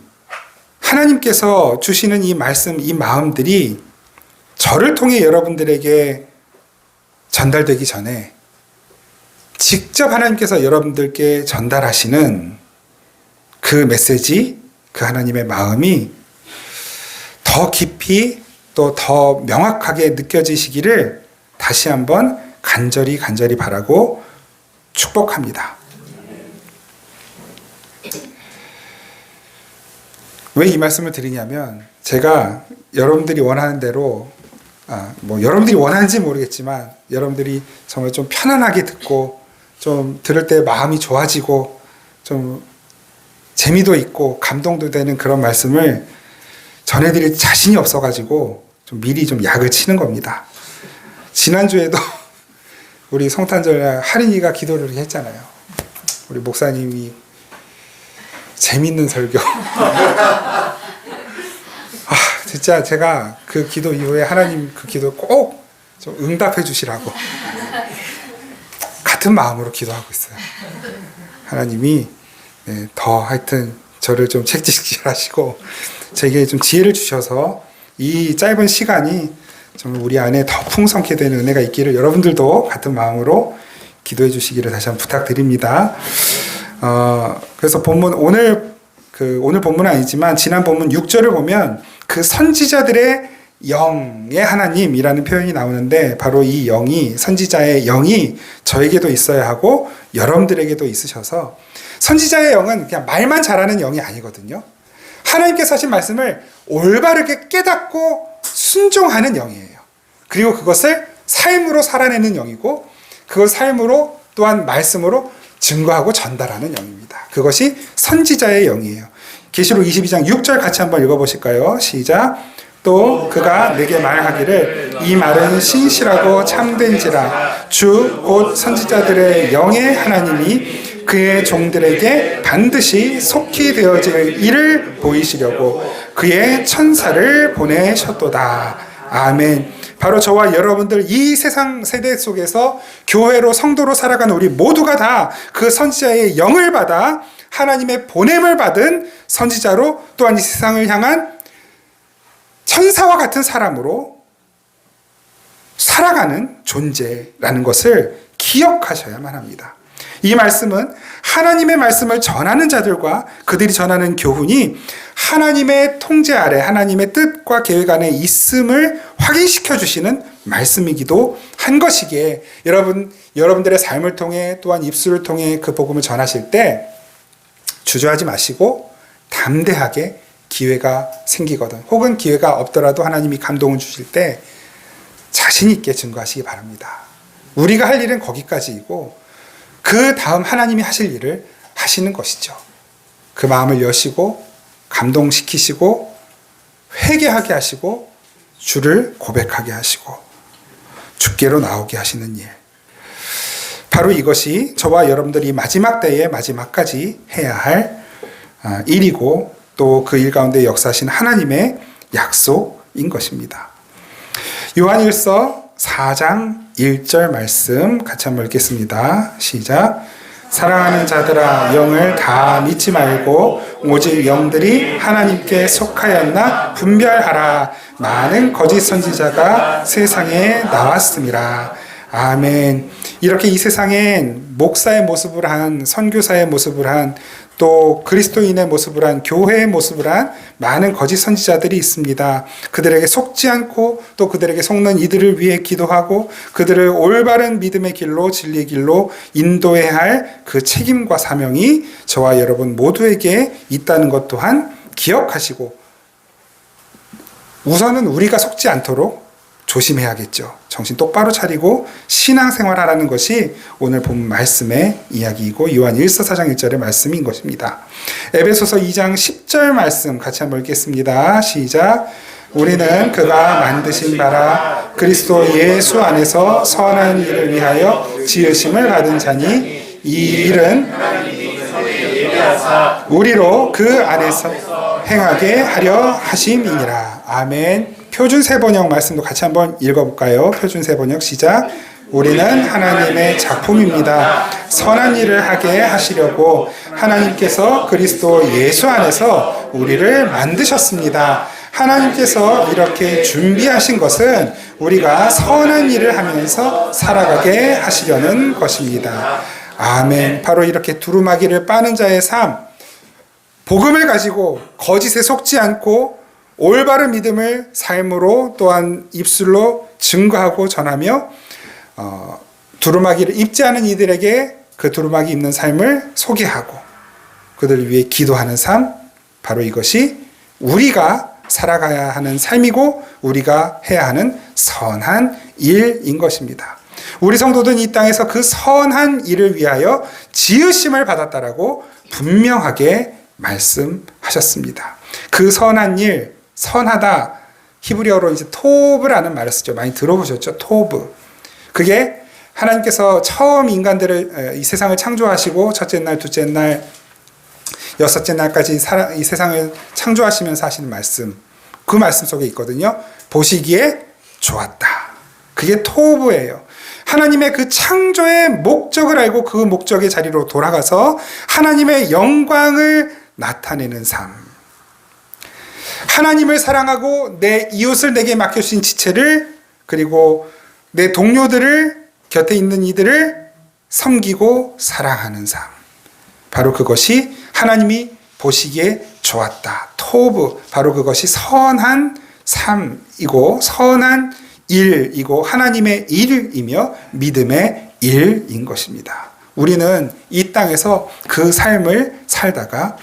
하나님께서 주시는 이 말씀, 이 마음들이 저를 통해 여러분들에게 전달되기 전에 직접 하나님께서 여러분들께 전달하시는 그 메시지, 그 하나님의 마음이 더 깊이 또 더 명확하게 느껴지시기를 다시 한번 간절히 바라고 축복합니다. 왜 이 말씀을 드리냐면, 제가 여러분들이 원하는 대로, 여러분들이 원하는지 모르겠지만, 여러분들이 정말 좀 편안하게 듣고, 좀 들을 때 마음이 좋아지고, 좀 재미도 있고, 감동도 되는 그런 말씀을 전해드릴 자신이 없어가지고, 좀 미리 좀 약을 치는 겁니다. 지난주에도 우리 성탄절 할인이가 기도를 했잖아요. 우리 목사님이 재밌는 설교. 진짜 제가 그 기도 이후에 하나님 그 기도 꼭 좀 응답해 주시라고 같은 마음으로 기도하고 있어요. 하나님이 더 하여튼 저를 좀 책찍질하시고 제게 좀 지혜를 주셔서 이 짧은 시간이 좀 우리 안에 더 풍성케 되는 은혜가 있기를 여러분들도 같은 마음으로 기도해 주시기를 다시 한번 부탁드립니다. 그래서 본문 오늘 본문은 아니지만 지난 본문 6절을 보면 그 선지자들의 영의 하나님이라는 표현이 나오는데, 바로 이 영이, 선지자의 영이 저에게도 있어야 하고 여러분들에게도 있으셔서, 선지자의 영은 그냥 말만 잘하는 영이 아니거든요. 하나님께서 하신 말씀을 올바르게 깨닫고 순종하는 영이에요. 그리고 그것을 삶으로 살아내는 영이고, 그걸 삶으로 또한 말씀으로 증거하고 전달하는 영입니다. 그것이 선지자의 영이에요. 계시록 22장 6절 같이 한번 읽어보실까요? 시작. 또 그가 내게 말하기를 이 말은 신실하고 참된지라 주 곧 선지자들의 영의 하나님이 그의 종들에게 반드시 속히 되어질 일을 보이시려고 그의 천사를 보내셨도다. 아멘. 바로 저와 여러분들 이 세상 세대 속에서 교회로 성도로 살아가는 우리 모두가 다 그 선지자의 영을 받아 하나님의 보냄을 받은 선지자로, 또한 이 세상을 향한 천사와 같은 사람으로 살아가는 존재라는 것을 기억하셔야만 합니다. 이 말씀은 하나님의 말씀을 전하는 자들과 그들이 전하는 교훈이 하나님의 통제 아래 하나님의 뜻과 계획 안에 있음을 확인시켜 주시는 말씀이기도 한 것이기에, 여러분들의 삶을 통해 또한 입술을 통해 그 복음을 전하실 때 주저하지 마시고 담대하게 기회가 생기거든, 혹은 기회가 없더라도 하나님이 감동을 주실 때 자신 있게 증거하시기 바랍니다. 우리가 할 일은 거기까지이고 그 다음 하나님이 하실 일을 하시는 것이죠. 그 마음을 여시고 감동시키시고 회개하게 하시고 주를 고백하게 하시고 주께로 나오게 하시는 일, 바로 이것이 저와 여러분들이 마지막 때에 마지막까지 해야 할 일이고, 또 그 일 가운데 역사하신 하나님의 약속인 것입니다. 요한일서 4장 1절 말씀 같이 한번 읽겠습니다. 시작. 사랑하는 자들아, 영을 다 믿지 말고 오직 영들이 하나님께 속하였나 분별하라. 많은 거짓 선지자가 세상에 나왔음이라. 아멘. 이렇게 이 세상엔 목사의 모습을 한, 선교사의 모습을 한, 또 그리스도인의 모습을 한, 교회의 모습을 한 많은 거짓 선지자들이 있습니다. 그들에게 속지 않고 또 그들에게 속는 이들을 위해 기도하고 그들을 올바른 믿음의 길로, 진리의 길로 인도해야 할 그 책임과 사명이 저와 여러분 모두에게 있다는 것 또한 기억하시고, 우선은 우리가 속지 않도록 조심해야겠죠. 정신 똑바로 차리고 신앙생활하라는 것이 오늘 본 말씀의 이야기이고, 요한 1서 4장 1절의 말씀인 것입니다. 에베소서 2장 10절 말씀 같이 한번 읽겠습니다. 시작. 우리는 그가 만드신 바라 그리스도 예수 안에서 선한 일을 위하여 지으심을 받은 자니, 이 일은 우리로 그 안에서 행하게 하려 하심이니라. 아멘. 표준세번역 말씀도 같이 한번 읽어볼까요? 표준세번역 시작. 우리는 하나님의 작품입니다. 선한 일을 하게 하시려고 하나님께서 그리스도 예수 안에서 우리를 만드셨습니다. 하나님께서 이렇게 준비하신 것은 우리가 선한 일을 하면서 살아가게 하시려는 것입니다. 아멘. 바로 이렇게 두루마기를 빠는 자의 삶, 복음을 가지고 거짓에 속지 않고 올바른 믿음을 삶으로 또한 입술로 증거하고 전하며 두루마기를 입지 않은 이들에게 그 두루마기 입는 삶을 소개하고 그들을 위해 기도하는 삶, 바로 이것이 우리가 살아가야 하는 삶이고 우리가 해야 하는 선한 일인 것입니다. 우리 성도들은 이 땅에서 그 선한 일을 위하여 지으심을 받았다라고 분명하게 말씀하셨습니다. 그 선한 일, 선하다, 히브리어로 이제 토브라는 말을 쓰죠. 많이 들어보셨죠? 토브. 그게 하나님께서 처음 인간들을 이 세상을 창조하시고 첫째 날, 둘째 날, 여섯째 날까지 이 세상을 창조하시면서 하시는 말씀, 그 말씀 속에 있거든요. 보시기에 좋았다. 그게 토브예요. 하나님의 그 창조의 목적을 알고 그 목적의 자리로 돌아가서 하나님의 영광을 나타내는 삶. 하나님을 사랑하고 내 이웃을 내게 맡겨주신 지체를, 그리고 내 동료들을, 곁에 있는 이들을 섬기고 사랑하는 삶. 바로 그것이 하나님이 보시기에 좋았다. 토브. 바로 그것이 선한 삶이고 선한 일이고 하나님의 일이며 믿음의 일인 것입니다. 우리는 이 땅에서 그 삶을 살다가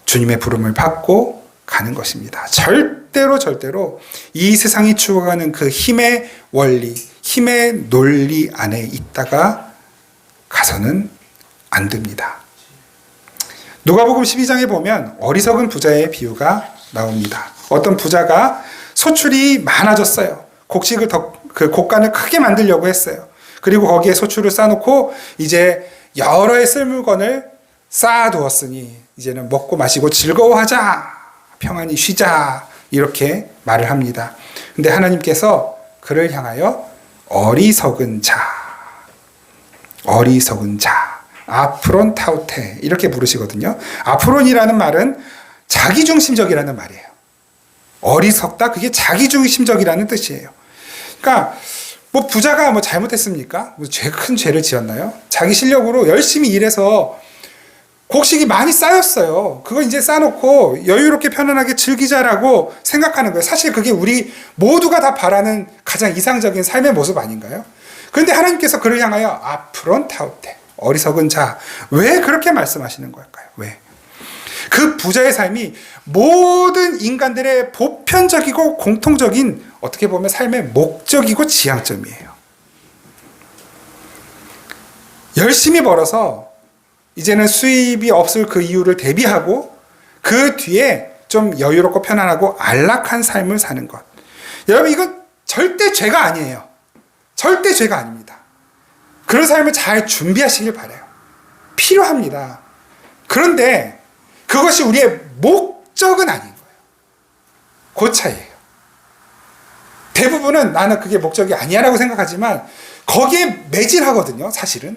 주님의 부름을 받고 가는 것입니다. 절대로 이 세상이 추구하는 그 힘의 원리, 힘의 논리 안에 있다가 가서는 안 됩니다. 누가복음 12장에 보면 어리석은 부자의 비유가 나옵니다. 어떤 부자가 소출이 많아졌어요. 곡식을 그 곡간을 크게 만들려고 했어요. 그리고 거기에 소출을 쌓아놓고 이제 여러 해 쓸 물건을 쌓아두었으니 이제는 먹고 마시고 즐거워하자, 평안히 쉬자, 이렇게 말을 합니다. 근데 하나님께서 그를 향하여 어리석은 자, 아프론 타우테, 이렇게 부르시거든요. 아프론이라는 말은 자기중심적이라는 말이에요. 어리석다, 그게 자기중심적이라는 뜻이에요. 그러니까 뭐 부자가 뭐 잘못했습니까? 큰 죄를 지었나요? 자기 실력으로 열심히 일해서 곡식이 많이 쌓였어요. 그거 이제 쌓아놓고 여유롭게 편안하게 즐기자라고 생각하는 거예요. 사실 그게 우리 모두가 다 바라는 가장 이상적인 삶의 모습 아닌가요? 그런데 하나님께서 그를 향하여 아프론 타우테, 어리석은 자, 왜 그렇게 말씀하시는 걸까요? 왜? 그 부자의 삶이 모든 인간들의 보편적이고 공통적인, 어떻게 보면 삶의 목적이고 지향점이에요. 열심히 벌어서 이제는 수입이 없을 그 이유를 대비하고 그 뒤에 좀 여유롭고 편안하고 안락한 삶을 사는 것. 여러분, 이건 절대 죄가 아니에요. 절대 죄가 아닙니다. 그런 삶을 잘 준비하시길 바라요. 필요합니다. 그런데 그것이 우리의 목적은 아닌 거예요. 그 차이예요. 대부분은 나는 그게 목적이 아니야라고 생각하지만 거기에 매진하거든요, 사실은.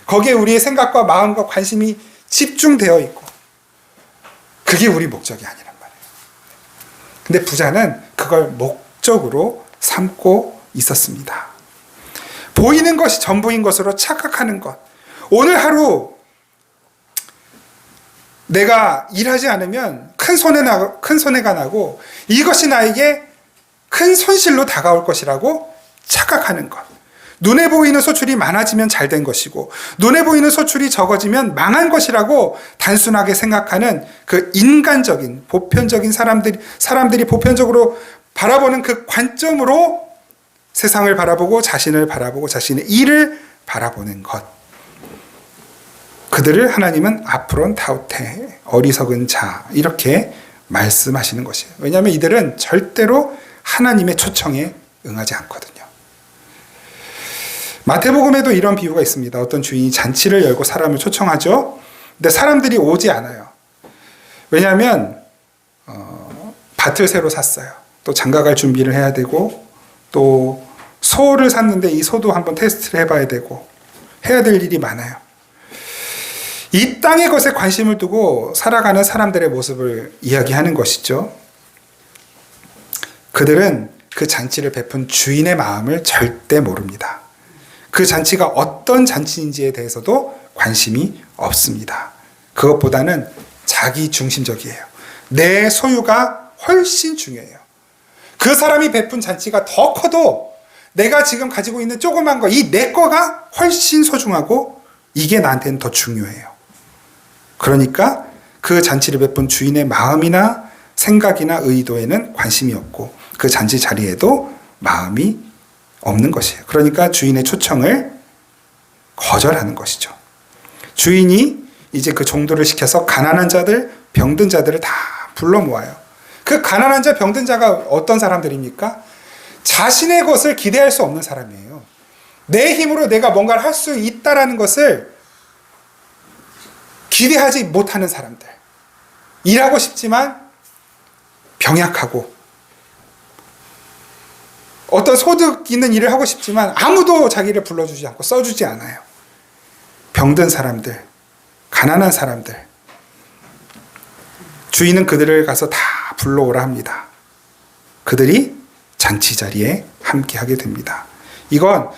거기에 우리의 생각과 마음과 관심이 집중되어 있고 그게 우리 목적이 아니란 말이에요. 근데 부자는 그걸 목적으로 삼고 있었습니다. 보이는 것이 전부인 것으로 착각하는 것. 오늘 하루 내가 일하지 않으면 큰 손해가 나고 이것이 나에게 큰 손실로 다가올 것이라고 착각하는 것. 눈에 보이는 소출이 많아지면 잘된 것이고 눈에 보이는 소출이 적어지면 망한 것이라고 단순하게 생각하는 그 인간적인 보편적인 사람들이 보편적으로 바라보는 그 관점으로 세상을 바라보고 자신을 바라보고 자신의 일을 바라보는 것. 그들을 하나님은 아프론 타우테, 어리석은 자, 이렇게 말씀하시는 것이에요. 왜냐하면 이들은 절대로 하나님의 초청에 응하지 않거든요. 마태복음에도 이런 비유가 있습니다. 어떤 주인이 잔치를 열고 사람을 초청하죠. 근데 사람들이 오지 않아요. 왜냐하면 밭을 새로 샀어요. 또 장가갈 준비를 해야 되고 또 소를 샀는데 이 소도 한번 테스트를 해봐야 되고 해야 될 일이 많아요. 이 땅의 것에 관심을 두고 살아가는 사람들의 모습을 이야기하는 것이죠. 그들은 그 잔치를 베푼 주인의 마음을 절대 모릅니다. 그 잔치가 어떤 잔치인지에 대해서도 관심이 없습니다. 그것보다는 자기 중심적이에요. 내 소유가 훨씬 중요해요. 그 사람이 베푼 잔치가 더 커도 내가 지금 가지고 있는 조그만 거, 이 내 거가 훨씬 소중하고 이게 나한테는 더 중요해요. 그러니까 그 잔치를 베푼 주인의 마음이나 생각이나 의도에는 관심이 없고 그 잔치 자리에도 마음이 없는 것이에요. 그러니까 주인의 초청을 거절하는 것이죠. 주인이 이제 그 종도를 시켜서 가난한 자들, 병든 자들을 다 불러 모아요. 그 가난한 자, 병든 자가 어떤 사람들입니까? 자신의 것을 기대할 수 없는 사람이에요. 내 힘으로 내가 뭔가를 할 수 있다라는 것을 기대하지 못하는 사람들. 일하고 싶지만 병약하고 어떤 소득 있는 일을 하고 싶지만 아무도 자기를 불러주지 않고 써주지 않아요. 병든 사람들, 가난한 사람들. 주인은 그들을 가서 다 불러오라 합니다. 그들이 잔치 자리에 함께하게 됩니다. 이건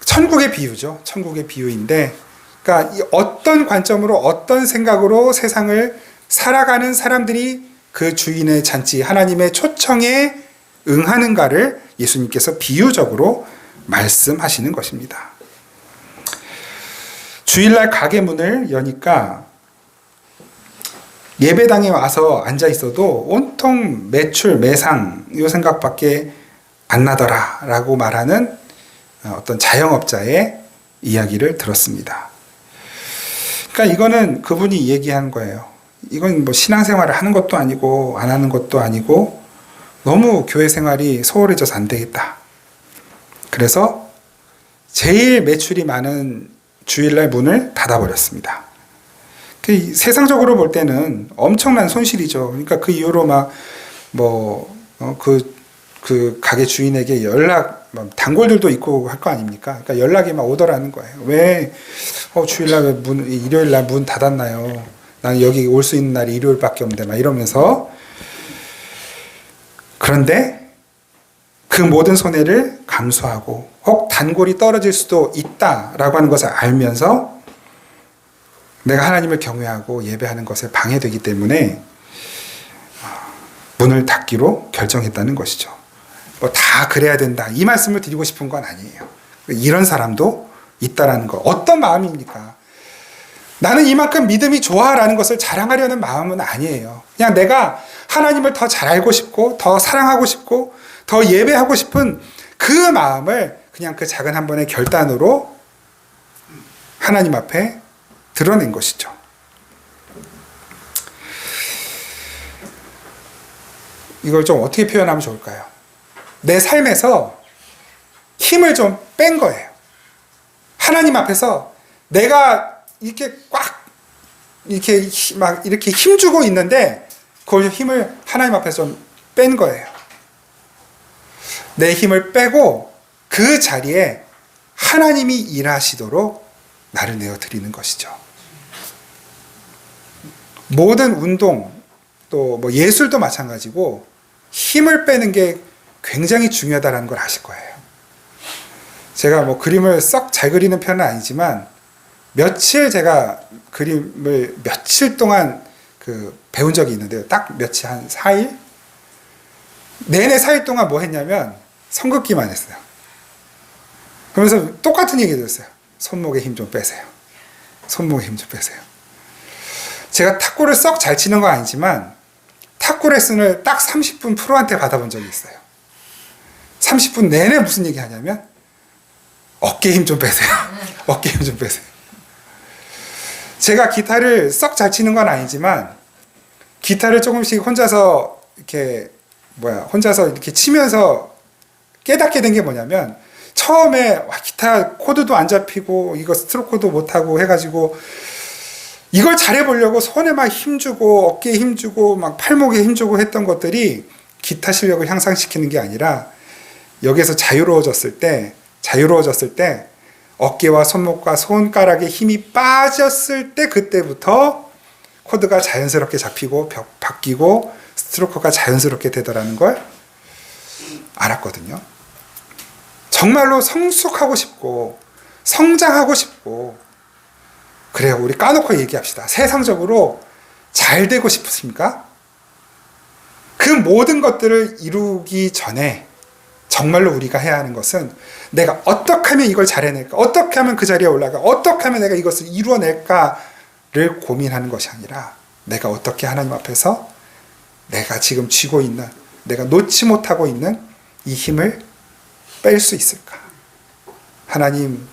천국의 비유죠. 천국의 비유인데, 그러니까 어떤 관점으로 어떤 생각으로 세상을 살아가는 사람들이 그 주인의 잔치, 하나님의 초청에 응하는가를 예수님께서 비유적으로 말씀하시는 것입니다. 주일날 가게 문을 여니까 예배당에 와서 앉아 있어도 온통 매출, 매상 이 생각밖에 안 나더라 라고 말하는 어떤 자영업자의 이야기를 들었습니다. 그러니까 이거는 그분이 얘기한 거예요. 이건 뭐 신앙생활을 하는 것도 아니고 안 하는 것도 아니고 너무 교회 생활이 소홀해져서 안 되겠다. 그래서 제일 매출이 많은 주일날 문을 닫아버렸습니다. 세상적으로 볼 때는 엄청난 손실이죠. 그러니까 그 이후로 그 가게 주인에게 단골들도 있고 할 거 아닙니까? 그러니까 연락이 막 오더라는 거예요. 왜 주일날 왜 일요일날 문 닫았나요? 나는 여기 올 수 있는 날이 일요일밖에 없는데 막 이러면서. 그런데 그 모든 손해를 감수하고 혹 단골이 떨어질 수도 있다라고 하는 것을 알면서 내가 하나님을 경외하고 예배하는 것에 방해되기 때문에 문을 닫기로 결정했다는 것이죠. 다 그래야 된다. 이 말씀을 드리고 싶은 건 아니에요. 이런 사람도 있다라는 거. 어떤 마음입니까? 나는 이만큼 믿음이 좋아라는 것을 자랑하려는 마음은 아니에요. 그냥 내가 하나님을 더 잘 알고 싶고 더 사랑하고 싶고 더 예배하고 싶은 그 마음을 그냥 그 작은 한 번의 결단으로 하나님 앞에 드러낸 것이죠. 이걸 좀 어떻게 표현하면 좋을까요? 내 삶에서 힘을 좀 뺀 거예요. 하나님 앞에서 내가 이렇게 꽉 이렇게 힘주고 있는데 그걸 힘을 하나님 앞에서 좀 뺀 거예요. 내 힘을 빼고 그 자리에 하나님이 일하시도록 나를 내어 드리는 것이죠. 모든 운동 또 뭐 예술도 마찬가지고 힘을 빼는 게 굉장히 중요하다는 걸 아실 거예요. 제가 뭐 그림을 썩 잘 그리는 편은 아니지만 제가 그림을 며칠 동안 배운 적이 있는데요. 딱 며칠, 한 4일? 내내 4일 동안 뭐 했냐면 선긋기만 했어요. 그러면서 똑같은 얘기 들었어요. 손목에 힘 좀 빼세요. 손목에 힘 좀 빼세요. 제가 탁구를 썩 잘 치는 건 아니지만 탁구 레슨을 딱 30분 프로한테 받아본 적이 있어요. 30분 내내 무슨 얘기 하냐면 어깨 힘 좀 빼세요. 어깨 힘 좀 빼세요. 제가 기타를 썩 잘 치는 건 아니지만 기타를 조금씩 혼자서 이렇게 치면서 깨닫게 된 게 뭐냐면 처음에 기타 코드도 안 잡히고 이거 스트로크 코드 못하고 해가지고 이걸 잘해보려고 손에 막 힘주고 어깨에 힘주고 막 팔목에 힘주고 했던 것들이 기타 실력을 향상시키는 게 아니라 여기에서 자유로워졌을 때 어깨와 손목과 손가락에 힘이 빠졌을 때 그때부터 코드가 자연스럽게 잡히고 바뀌고 스트로크가 자연스럽게 되더라는 걸 알았거든요. 정말로 성숙하고 싶고 성장하고 싶고 그래요. 우리 까놓고 얘기합시다. 세상적으로 잘 되고 싶으십니까? 그 모든 것들을 이루기 전에 정말로 우리가 해야 하는 것은 내가 어떻게 하면 이걸 잘 해낼까? 어떻게 하면 그 자리에 올라가? 어떻게 하면 내가 이것을 이루어낼까를 고민하는 것이 아니라 내가 어떻게 하나님 앞에서 내가 지금 쥐고 있는, 내가 놓지 못하고 있는 이 힘을 뺄 수 있을까? 하나님,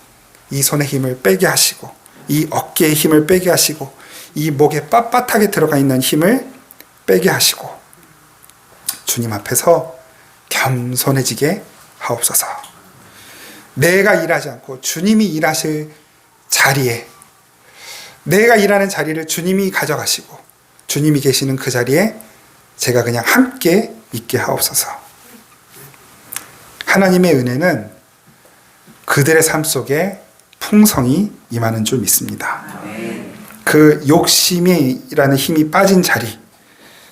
이 손의 힘을 빼게 하시고 이 어깨의 힘을 빼게 하시고 이 목에 빳빳하게 들어가 있는 힘을 빼게 하시고 주님 앞에서 겸손해지게 하옵소서. 내가 일하지 않고 주님이 일하실 자리에, 내가 일하는 자리를 주님이 가져가시고 주님이 계시는 그 자리에 제가 그냥 함께 있게 하옵소서. 하나님의 은혜는 그들의 삶 속에 풍성이 임하는 줄 믿습니다. 그 욕심이라는 힘이 빠진 자리,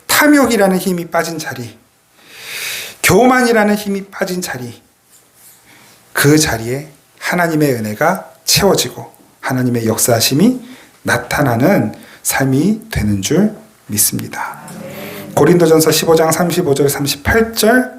탐욕이라는 힘이 빠진 자리, 교만이라는 힘이 빠진 자리, 그 자리에 하나님의 은혜가 채워지고 하나님의 역사하심이 나타나는 삶이 되는 줄 믿습니다. 고린도전서 15장 35절 38절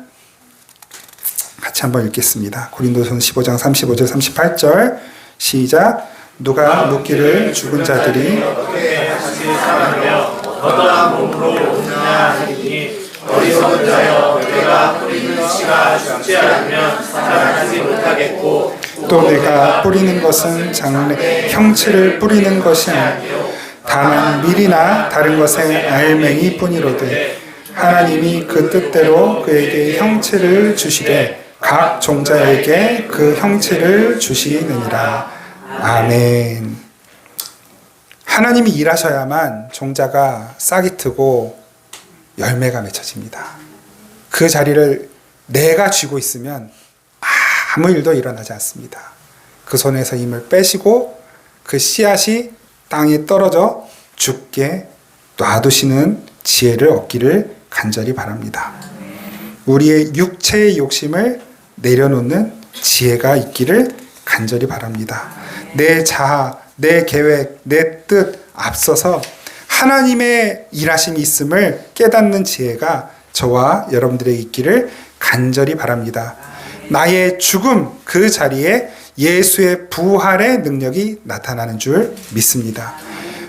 같이 한번 읽겠습니다. 고린도전서 15장 35절 38절 시작. 누가 묻기를 죽은 자들이 어떻게 다시 살아나며 어떠한 몸으로 오느냐 하니 어리석은 자여 내가 뿌리는 씨가 죽지 않으면 살아나지 못하겠고 또 내가 뿌리는 것은 장래 형체를 뿌리는 것이 아니요 다만 밀이나 다른 것의 알맹이 뿐이로되 하나님이 그 뜻대로 그에게 형체를 주시되 각 종자에게 그 형체를 주시느니라. 아멘. 하나님이 일하셔야만 종자가 싹이 트고 열매가 맺혀집니다. 그 자리를 내가 쥐고 있으면 아무 일도 일어나지 않습니다. 그 손에서 힘을 빼시고 그 씨앗이 땅에 떨어져 죽게 놔두시는 지혜를 얻기를 간절히 바랍니다. 우리의 육체의 욕심을 내려놓는 지혜가 있기를 간절히 바랍니다. 내 자아, 내 계획, 내 뜻 앞서서 하나님의 일하심이 있음을 깨닫는 지혜가 저와 여러분들에게 있기를 간절히 바랍니다. 나의 죽음 그 자리에 예수의 부활의 능력이 나타나는 줄 믿습니다.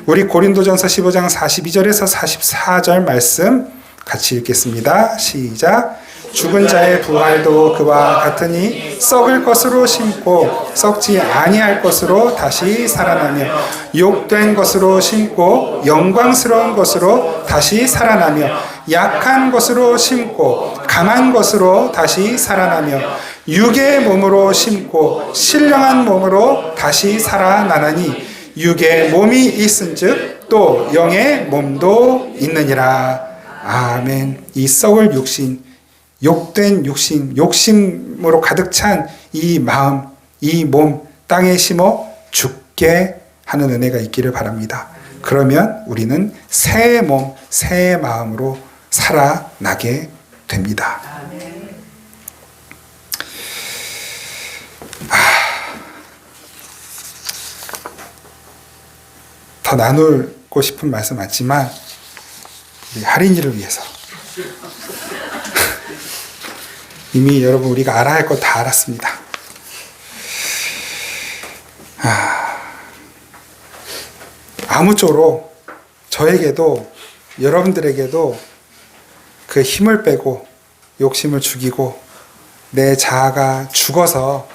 우리 고린도전서 15장 42절에서 44절 말씀 같이 읽겠습니다. 시작. 죽은 자의 부활도 그와 같으니 썩을 것으로 심고 썩지 아니할 것으로 다시 살아나며 욕된 것으로 심고 영광스러운 것으로 다시 살아나며 약한 것으로 심고 강한 것으로 다시 살아나며 육의 몸으로 심고 신령한 몸으로 다시 살아나나니 육의 몸이 있은즉 또 영의 몸도 있느니라. 아멘. 이 썩을 육신, 욕된 육신, 욕심으로 가득 찬 이 마음, 이 몸 땅에 심어 죽게 하는 은혜가 있기를 바랍니다. 그러면 우리는 새 몸, 새 마음으로 살아나게 됩니다. 더 나누고 싶은 말씀 많지만 우리 할인이를 위해서 이미 여러분 우리가 알아야 할 것 다 알았습니다. 아무쪼록 저에게도 여러분들에게도 그 힘을 빼고 욕심을 죽이고 내 자아가 죽어서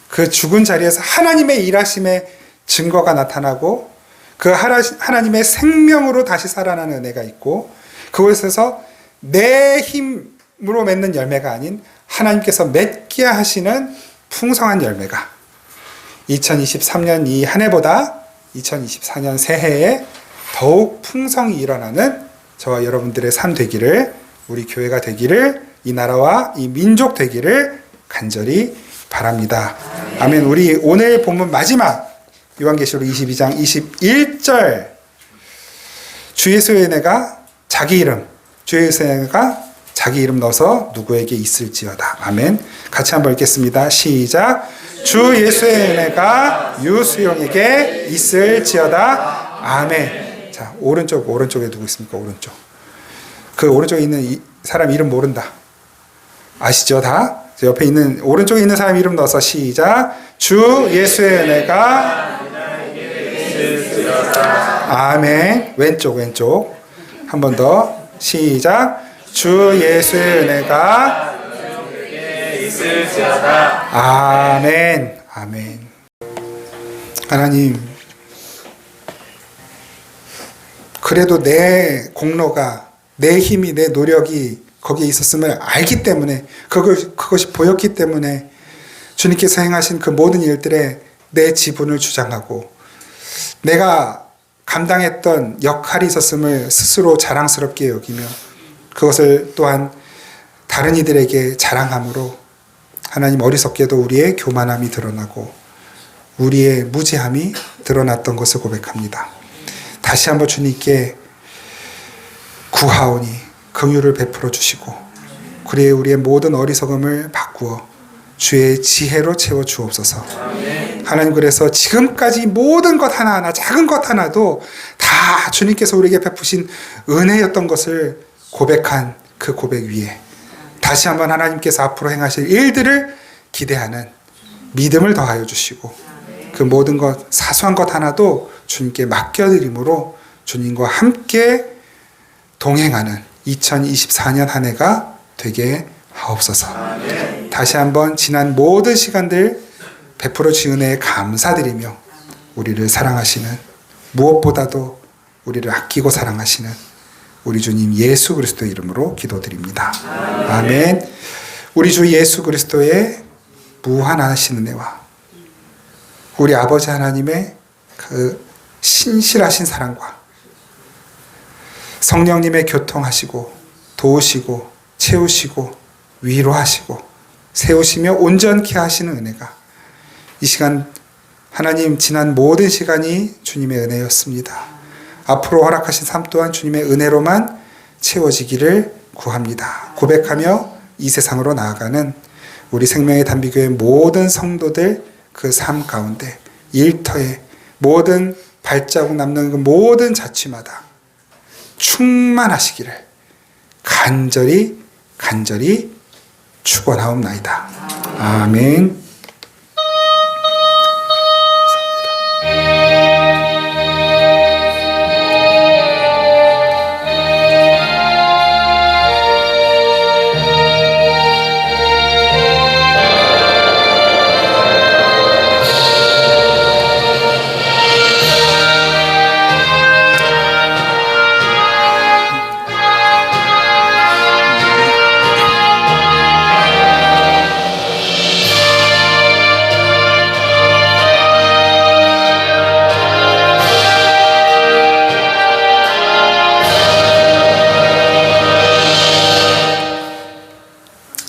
그 죽은 자리에서 하나님의 일하심의 증거가 나타나고 그 하나님의 생명으로 다시 살아나는 은혜가 있고 그곳에서 내 힘으로 맺는 열매가 아닌 하나님께서 맺게 하시는 풍성한 열매가 2023년 이 한 해보다 2024년 새해에 더욱 풍성히 일어나는 저와 여러분들의 삶 되기를, 우리 교회가 되기를, 이 나라와 이 민족 되기를 간절히 바랍니다. 아멘. 우리 오늘 본문 마지막 요한계시록 22장 21절 주 예수의 은혜가 자기 이름 주 예수의 은혜가 자기 이름 넣어서 누구에게 있을지어다. 아멘. 같이 한번 읽겠습니다. 시작. 주 예수의 은혜가 유수용에게 있을지어다. 아멘. 자, 오른쪽에 누구 있습니까? 오른쪽. 그 오른쪽에 있는 이 사람 이름 모른다. 아시죠? 다? 옆에 있는, 오른쪽에 있는 사람 이름 넣어서 시작. 주 예수의 은혜가 아멘. 왼쪽. 한 번 더. 시작. 주 예수의 은혜가 있을지어다. 아멘. 하나님, 그래도 내 공로가, 내 힘이, 내 노력이 거기에 있었음을 알기 때문에, 그것이 보였기 때문에 주님께서 행하신 그 모든 일들에 내 지분을 주장하고 내가 감당했던 역할이 있었음을 스스로 자랑스럽게 여기며 그것을 또한 다른 이들에게 자랑함으로 하나님, 어리석게도 우리의 교만함이 드러나고 우리의 무지함이 드러났던 것을 고백합니다. 다시 한번 주님께 구하오니 긍휼을 베풀어 주시고 그리에 우리의 모든 어리석음을 바꾸어 주의 지혜로 채워 주옵소서. 하나님, 그래서 지금까지 모든 것 하나하나, 작은 것 하나도 다 주님께서 우리에게 베푸신 은혜였던 것을 고백한 그 고백 위에 다시 한번 하나님께서 앞으로 행하실 일들을 기대하는 믿음을 더하여 주시고 그 모든 것, 사소한 것 하나도 주님께 맡겨드림으로 주님과 함께 동행하는 2024년 한 해가 되게 하옵소서. 다시 한번 지난 모든 시간들 베풀어 주신 은혜에 감사드리며 우리를 사랑하시는, 무엇보다도 우리를 아끼고 사랑하시는 우리 주님 예수 그리스도의 이름으로 기도드립니다. 아멘. 우리 주 예수 그리스도의 무한하신 은혜와 우리 아버지 하나님의 그 신실하신 사랑과 성령님의 교통하시고 도우시고 채우시고 위로하시고 세우시며 온전케 하시는 은혜가 이 시간, 하나님, 지난 모든 시간이 주님의 은혜였습니다. 앞으로 허락하신 삶 또한 주님의 은혜로만 채워지기를 구합니다. 고백하며 이 세상으로 나아가는 우리 생명의 단비교회 모든 성도들 그 삶 가운데 일터에 모든 발자국 남는 그 모든 자취마다 충만하시기를 간절히 축원하옵나이다. 아멘.